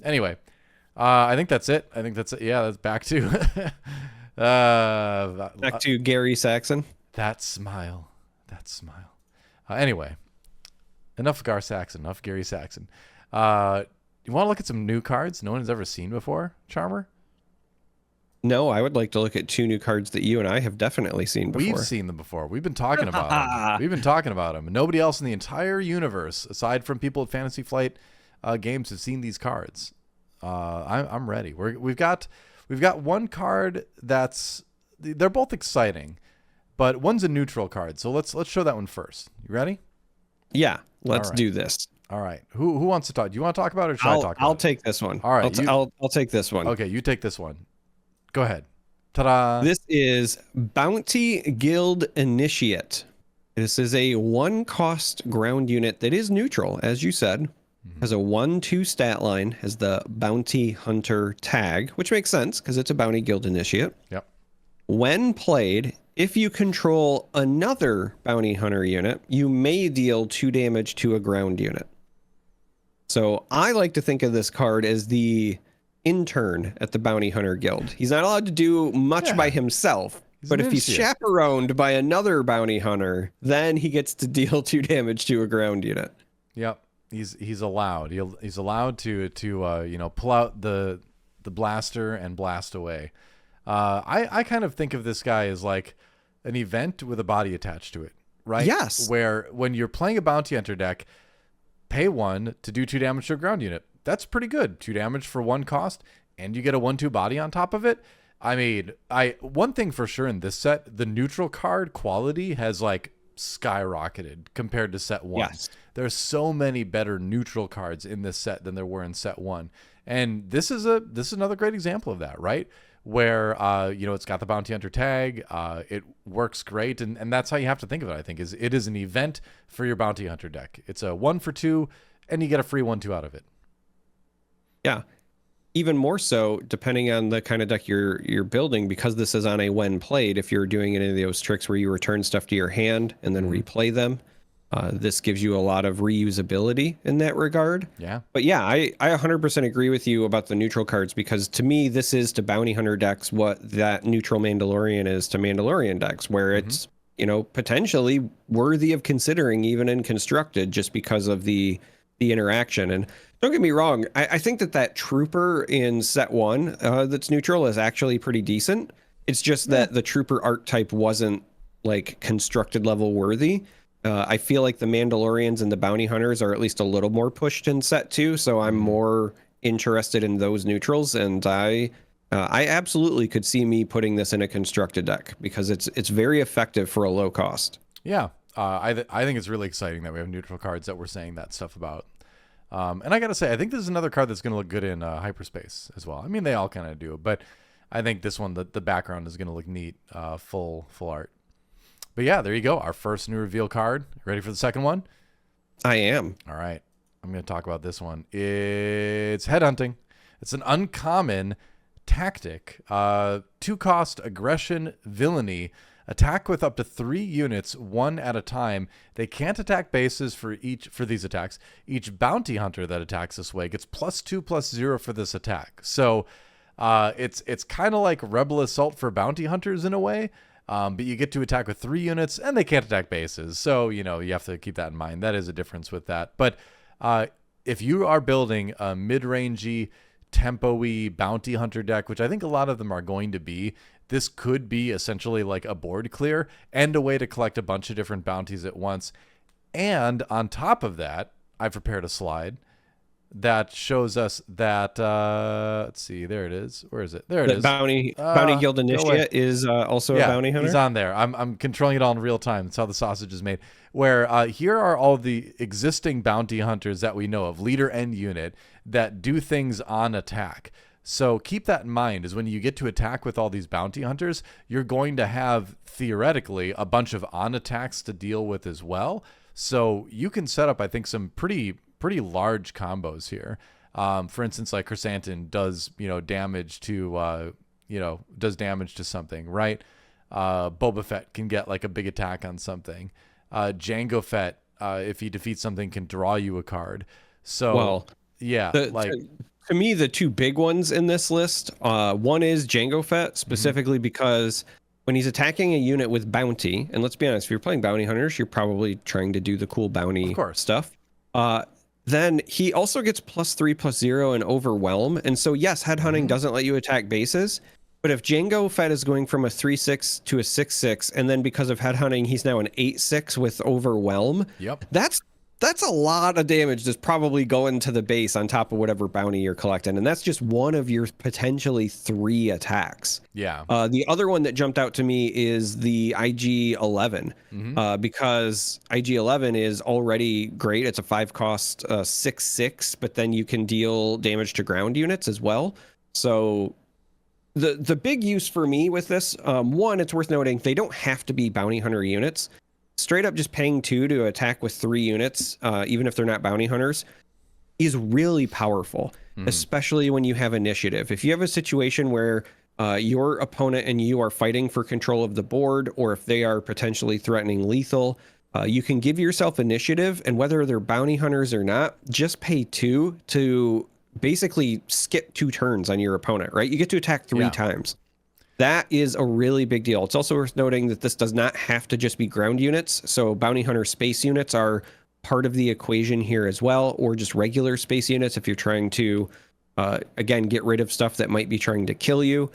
Anyway, I think that's it. Yeah, that's back to back to Gary Saxon. That smile. Anyway, enough Gar Saxon. Enough Gary Saxon. You want to look at some new cards no one's ever seen before, Charmer? No, I would like to look at 2 new cards that you and I have definitely seen before. We've seen them before. We've been talking about them. Nobody else in the entire universe, aside from people at Fantasy Flight games, have seen these cards. I'm ready. We've got one card they're both exciting, but one's a neutral card. So let's show that one first. You ready? Yeah, let's do this. All right. Who wants to talk? Do you want to talk about it, or should I talk about it? I'll take this one. All right. I'll take this one. Okay, you take this one. Go ahead. Ta-da. This is Bounty Guild Initiate. This is a 1-cost ground unit that is neutral, as you said. Has a 1/2 stat line, has the Bounty Hunter tag, which makes sense because it's a Bounty Guild Initiate. Yep. When played, if you control another Bounty Hunter unit, you may deal 2 damage to a ground unit. So I like to think of this card as the intern at the Bounty Hunter Guild. He's not allowed to do much by himself, but if he's chaperoned by another bounty hunter, then he gets to deal 2 damage to a ground unit. Yep. He's allowed. He's allowed to pull out the blaster and blast away. I kind of think of this guy as like an event with a body attached to it, right? Yes. Where when you're playing a bounty hunter deck, pay 1 to do 2 damage to a ground unit. That's pretty good. 2 damage for 1 cost, and you get a 1/2 body on top of it. I mean, one thing for sure in this set, the neutral card quality has like skyrocketed compared to set 1. Yes. There's so many better neutral cards in this set than there were in set 1. And this is another great example of that, right? Where it's got the bounty hunter tag, it works great, and that's how you have to think of it, I think, is it is an event for your bounty hunter deck. It's a 1 for 2, and you get a free 1/2 out of it. Yeah. Even more so, depending on the kind of deck you're building, because this is on a when played, if you're doing any of those tricks where you return stuff to your hand and then replay them, this gives you a lot of reusability in that regard. Yeah. But yeah, I 100% agree with you about the neutral cards, because to me, this is to bounty hunter decks what that neutral Mandalorian is to Mandalorian decks, where it's, potentially worthy of considering even in constructed, just because of the interaction. And don't get me wrong, I think that trooper in set 1 that's neutral is actually pretty decent. It's just that the trooper archetype wasn't like constructed level worthy. I feel like the Mandalorians and the bounty hunters are at least a little more pushed in set 2, so I'm more interested in those neutrals, and I absolutely could see me putting this in a constructed deck because it's very effective for a low cost. Yeah. I think it's really exciting that we have neutral cards that we're saying that stuff about. And I got to say, I think this is another card that's going to look good in hyperspace as well. I mean, they all kind of do, but I think this one, the background is going to look neat, full art. But yeah, there you go. Our first new reveal card. Ready for the second one? I am. All right. I'm going to talk about this one. It's headhunting. It's an uncommon tactic. 2-cost aggression villainy. Attack with up to 3 units, 1 at a time. They can't attack bases for these attacks. Each bounty hunter that attacks this way gets +2/+0 for this attack. So it's kind of like Rebel Assault for bounty hunters in a way, but you get to attack with 3 units, and they can't attack bases. So you have to keep that in mind. That is a difference with that. But if you are building a mid-rangey, tempo-y bounty hunter deck, which I think a lot of them are going to be, this could be essentially like a board clear and a way to collect a bunch of different bounties at once. And on top of that, I've prepared a slide that shows us that, let's see, there it is. Where is it? There it is. Bounty Guild Initiate is also a bounty hunter? He's on there. I'm controlling it all in real time. That's how the sausage is made. Where here are all the existing bounty hunters that we know of, leader and unit, that do things on attack. So keep that in mind, is when you get to attack with all these bounty hunters, you're going to have theoretically a bunch of on attacks to deal with as well. So you can set up, I think, some pretty large combos here. For instance, like Chrysanthemum does, damage to, does damage to something, right? Boba Fett can get like a big attack on something. Jango Fett, if he defeats something, can draw you a card. So, yeah, to me, the two big ones in this list, one is Jango Fett, specifically because when he's attacking a unit with bounty, and let's be honest, if you're playing bounty hunters, you're probably trying to do the cool bounty stuff. Then he also gets +3/+0 and overwhelm. And so, yes, headhunting doesn't let you attack bases. But if Jango Fett is going from a 3/6 to a 6/6, and then because of headhunting, he's now an 8/6 with overwhelm. Yep. That's a lot of damage that's probably going to the base on top of whatever bounty you're collecting. And that's just one of your potentially 3 attacks. Yeah. The other one that jumped out to me is the IG-11, because IG-11 is already great. It's a 5-cost 6/6, but then you can deal damage to ground units as well. So the big use for me with this, one, it's worth noting, they don't have to be bounty hunter units. Straight up just paying 2 to attack with 3 units, even if they're not bounty hunters, is really powerful, especially when you have initiative. If you have a situation where your opponent and you are fighting for control of the board, or if they are potentially threatening lethal, you can give yourself initiative, and whether they're bounty hunters or not, just pay 2 to basically skip 2 turns on your opponent, right? You get to attack 3 times. That is a really big deal. It's also worth noting that this does not have to just be ground units. So bounty hunter space units are part of the equation here as well, or just regular space units if you're trying to, again, get rid of stuff that might be trying to kill you.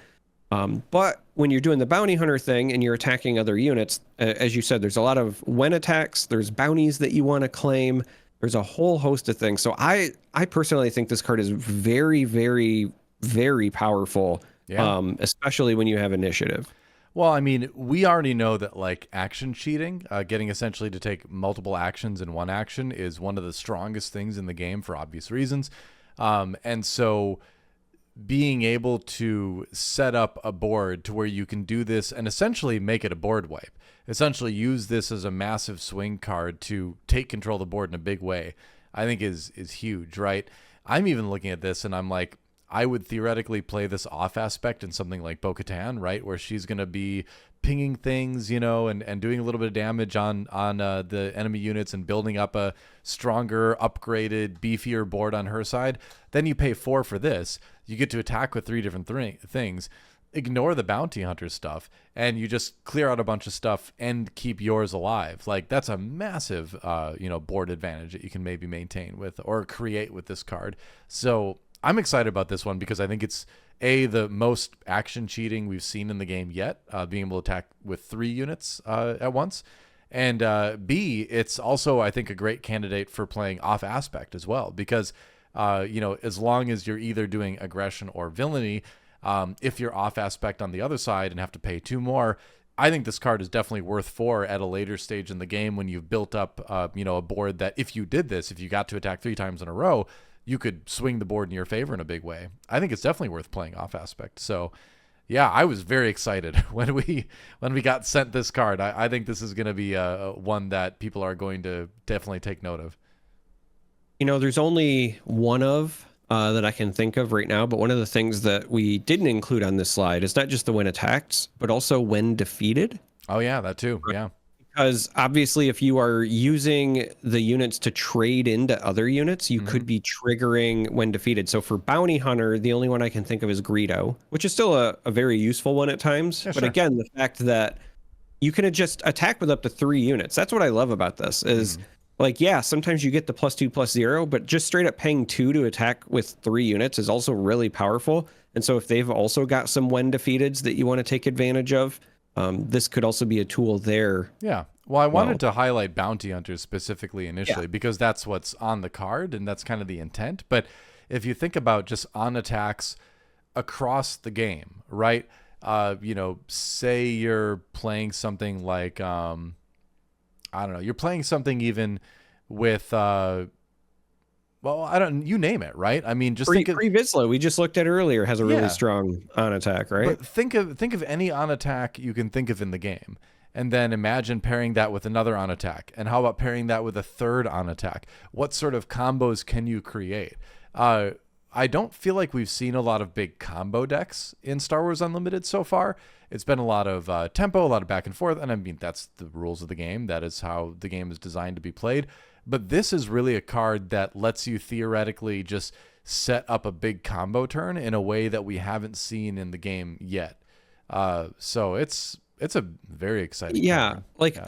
But when you're doing the bounty hunter thing and you're attacking other units, as you said, there's a lot of when attacks, there's bounties that you want to claim. There's a whole host of things. So I personally think this card is very, very, very powerful. Yeah. Especially when you have initiative. Well, I mean, we already know that like action cheating, getting essentially to take multiple actions in one action, is one of the strongest things in the game for obvious reasons. And so being able to set up a board to where you can do this and essentially make it a board wipe, essentially use this as a massive swing card to take control of the board in a big way, I think is huge, right? I'm even looking at this and I'm like, I would theoretically play this off aspect in something like Bo-Katan, right? Where she's going to be pinging things, and doing a little bit of damage on the enemy units and building up a stronger, upgraded, beefier board on her side. Then you pay 4 for this. You get to attack with 3 different things. Ignore the bounty hunter stuff, and you just clear out a bunch of stuff and keep yours alive. Like, that's a massive, board advantage that you can maybe maintain with or create with this card. So I'm excited about this one because I think it's the most action cheating we've seen in the game yet, being able to attack with 3 units at once, and B, it's also, I think, a great candidate for playing off aspect as well, because as long as you're either doing aggression or villainy, if you're off aspect on the other side and have to pay 2 more, I think this card is definitely worth 4 at a later stage in the game when you've built up a board that if you did this, if you got to attack 3 times in a row, you could swing the board in your favor in a big way. I think it's definitely worth playing off aspect. So yeah, I was very excited when we got sent this card. I think this is going to be one that people are going to definitely take note of. There's only one that I can think of right now, but one of the things that we didn't include on this slide is not just the when attacked, but also when defeated. Oh yeah, that too. Yeah. Because obviously, if you are using the units to trade into other units, you could be triggering when defeated. So for Bounty Hunter, the only one I can think of is Greedo, which is still a very useful one at times. Yeah, but sure. Again, the fact that you can just attack with up to 3 units. That's what I love about this is sometimes you get the +2/+0, but just straight up paying 2 to attack with 3 units is also really powerful. And so if they've also got some when defeateds that you want to take advantage of, this could also be a tool there. Yeah. Well, I wanted to highlight bounty hunters specifically initially because that's what's on the card and that's kind of the intent. But if you think about just on attacks across the game, right? Say you're playing something like, you're playing something even with, Well, I don't. You name it, right? I mean, just think of Vizsla. We just looked at earlier has a really strong on attack, right? But think of any on attack you can think of in the game, and then imagine pairing that with another on attack. And how about pairing that with a third on attack? What sort of combos can you create? I don't feel like we've seen a lot of big combo decks in Star Wars Unlimited so far. It's been a lot of tempo, a lot of back and forth, and I mean, that's the rules of the game. That is how the game is designed to be played. But this is really a card that lets you theoretically just set up a big combo turn in a way that we haven't seen in the game yet. So it's a very exciting card.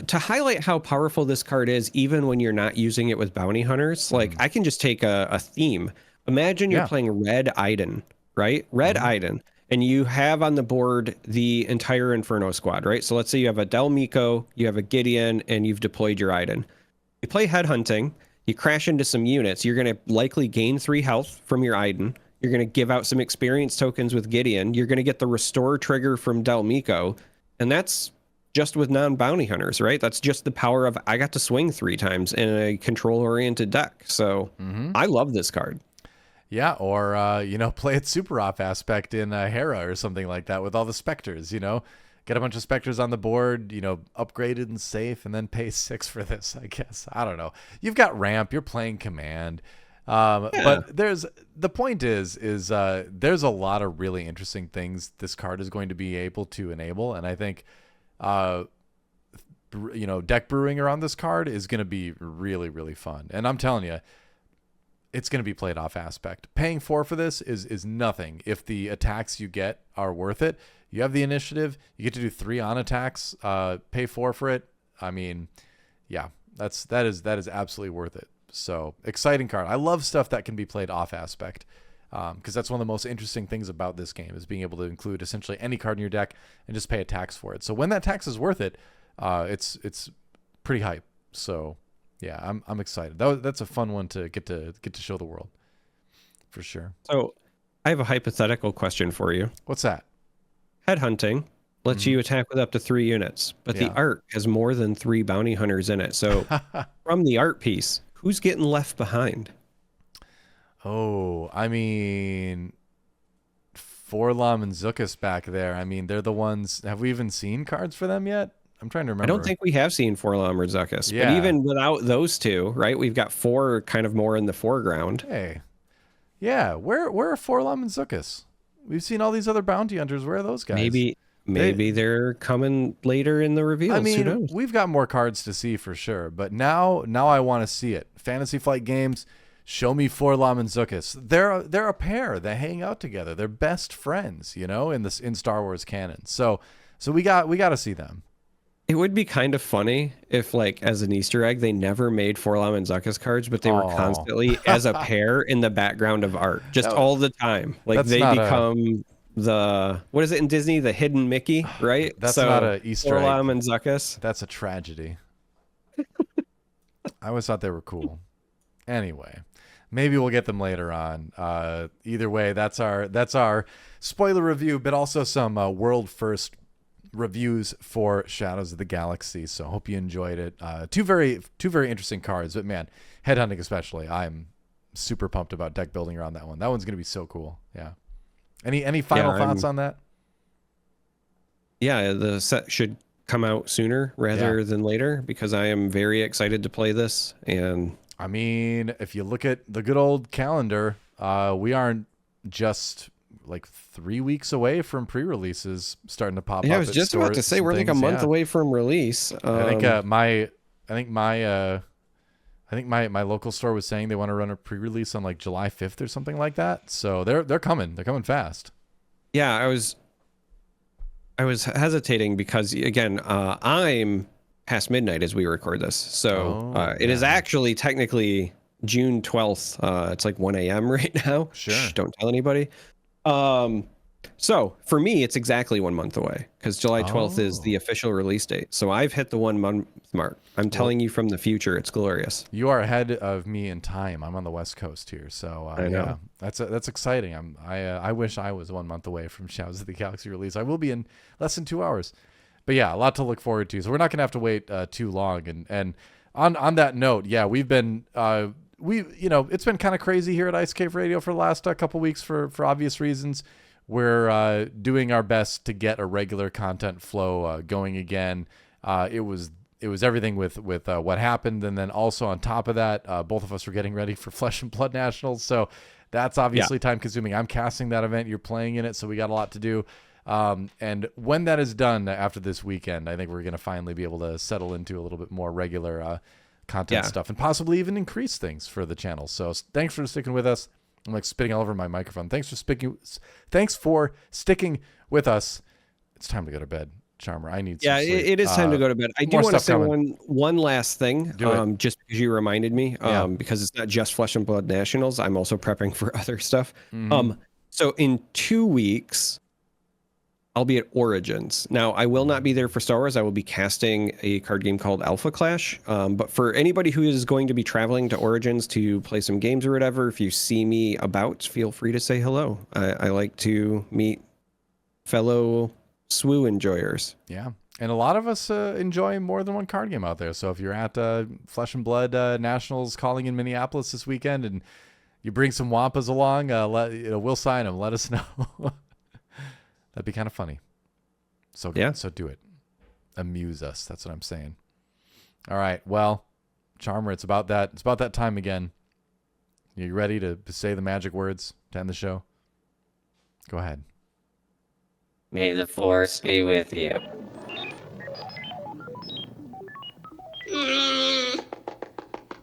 To highlight how powerful this card is, even when you're not using it with bounty hunters, like I can just take a theme. Imagine you're playing Red Iden, right? Red Iden, and you have on the board the entire Inferno squad, right? So let's say you have a Del Meeko, you have a Gideon, and you've deployed your Iden. You play headhunting, you crash into some units, you're going to likely gain 3 health from your Iden. You're going to give out some experience tokens with Gideon. You're going to get the restore trigger from Del Meeko. And that's just with non-bounty hunters, right? That's just the power of I got to swing 3 times in a control-oriented deck. So I love this card. Yeah, or, play it super off aspect in Hera or something like that with all the Spectres, Get a bunch of Spectres on the board, upgraded and safe, and then pay 6 for this, I guess. I don't know. You've got ramp, you're playing command. But the point is there's a lot of really interesting things this card is going to be able to enable. And I think, deck brewing around this card is going to be really, really fun. And I'm telling you, it's going to be played off aspect. Paying 4 for this is nothing if the attacks you get are worth it. You have the initiative. You get to do 3 on attacks. Pay 4 for it. I mean, yeah, that is absolutely worth it. So exciting card. I love stuff that can be played off aspect because that's one of the most interesting things about this game is being able to include essentially any card in your deck and just pay a tax for it. So when that tax is worth it, it's pretty hype. So yeah, I'm excited. That's a fun one to get to show the world for sure. So I have a hypothetical question for you. What's that? Headhunting lets you attack with up to 3 units, but the art has more than 3 bounty hunters in it. So from the art piece, who's getting left behind? Oh, I mean, Forlom and Zuckuss back there. I mean, they're the ones. Have we even seen cards for them yet? I'm trying to remember. I don't think we have seen Forlom or Zuckuss. Yeah. But even without those two, right, we've got 4 kind of more in the foreground. Hey. Yeah, where are Forlom and Zuckuss? We've seen all these other bounty hunters. Where are those guys? Maybe they're coming later in the reveals. I mean, we've got more cards to see for sure, but now I want to see it. Fantasy Flight Games, show me Forlom and Zuckuss. They're a pair. They hang out together. They're best friends, in Star Wars canon. So we got to see them. It would be kind of funny if, like, as an Easter egg, they never made Forlom and Zuckuss cards, but they were constantly as a pair in the background of art, just all the time. Like they become what is it in Disney? The hidden Mickey, right? That's not an Easter egg. Forlom and Zuckuss. That's a tragedy. I always thought they were cool. Anyway, maybe we'll get them later on. Either way, that's our spoiler review, but also some world first reviews for Shadows of the Galaxy. So hope you enjoyed it. Two very interesting cards, but man, headhunting especially, I'm super pumped about deck building around that one. That one's gonna be so cool. Yeah. Any final thoughts on that? Yeah, the set should come out sooner rather than later because I am very excited to play this. And I mean, if you look at the good old calendar, we aren't just like 3 weeks away from pre-releases starting to pop up. I was just about to say we're like a month away from release. I think my local store was saying they want to run a pre-release on like July 5th or something like that. So they're coming. They're coming fast. Yeah, I was hesitating because again, I'm past midnight as we record this. So it is actually technically June 12th. It's like 1 a.m. right now. Sure. Shh, don't tell anybody. So for me, it's exactly 1 month away because July 12th is the official release date. So I've hit the 1 month mark. I'm telling you from the future, it's glorious. You are ahead of me in time. I'm on the West Coast here. So I know. Yeah, that's exciting. I wish I was 1 month away from Shadows of the Galaxy release. I will be in less than 2 hours, but yeah, a lot to look forward to. So we're not going to have to wait too long. And on that note, yeah, we've been it's been kind of crazy here at Ice Cave Radio for the last couple weeks for obvious reasons. We're doing our best to get a regular content flow going again. It was everything with what happened, and then also on top of that, both of us were getting ready for Flesh and Blood Nationals, so that's obviously time consuming. I'm casting that event, you're playing in it, so we got a lot to do. And when that is done after this weekend, I think we're going to finally be able to settle into a little bit more regular content stuff, and possibly even increase things for the channel. So thanks for sticking with us. I'm like spitting all over my microphone. Thanks for sticking with us. It's time to go to bed, Charmer. I need some sleep. It is time to go to bed. I do want to say one last thing, just because you reminded me, because it's not just Flesh and Blood Nationals. I'm also prepping for other stuff. So in 2 weeks, I'll be at Origins. Now, I will not be there for Star Wars. I will be casting a card game called Alpha Clash. But for anybody who is going to be traveling to Origins to play some games or whatever, if you see me about, feel free to say hello. I like to meet fellow SWU enjoyers. Yeah. And a lot of us enjoy more than one card game out there. So if you're at Flesh and Blood Nationals calling in Minneapolis this weekend and you bring some Wampas along, we'll sign them. Let us know. That'd be kind of funny. So do it. Amuse us. That's what I'm saying. All right. Well, Charmer, it's about that time again. You ready to say the magic words to end the show? Go ahead. May the Force be with you.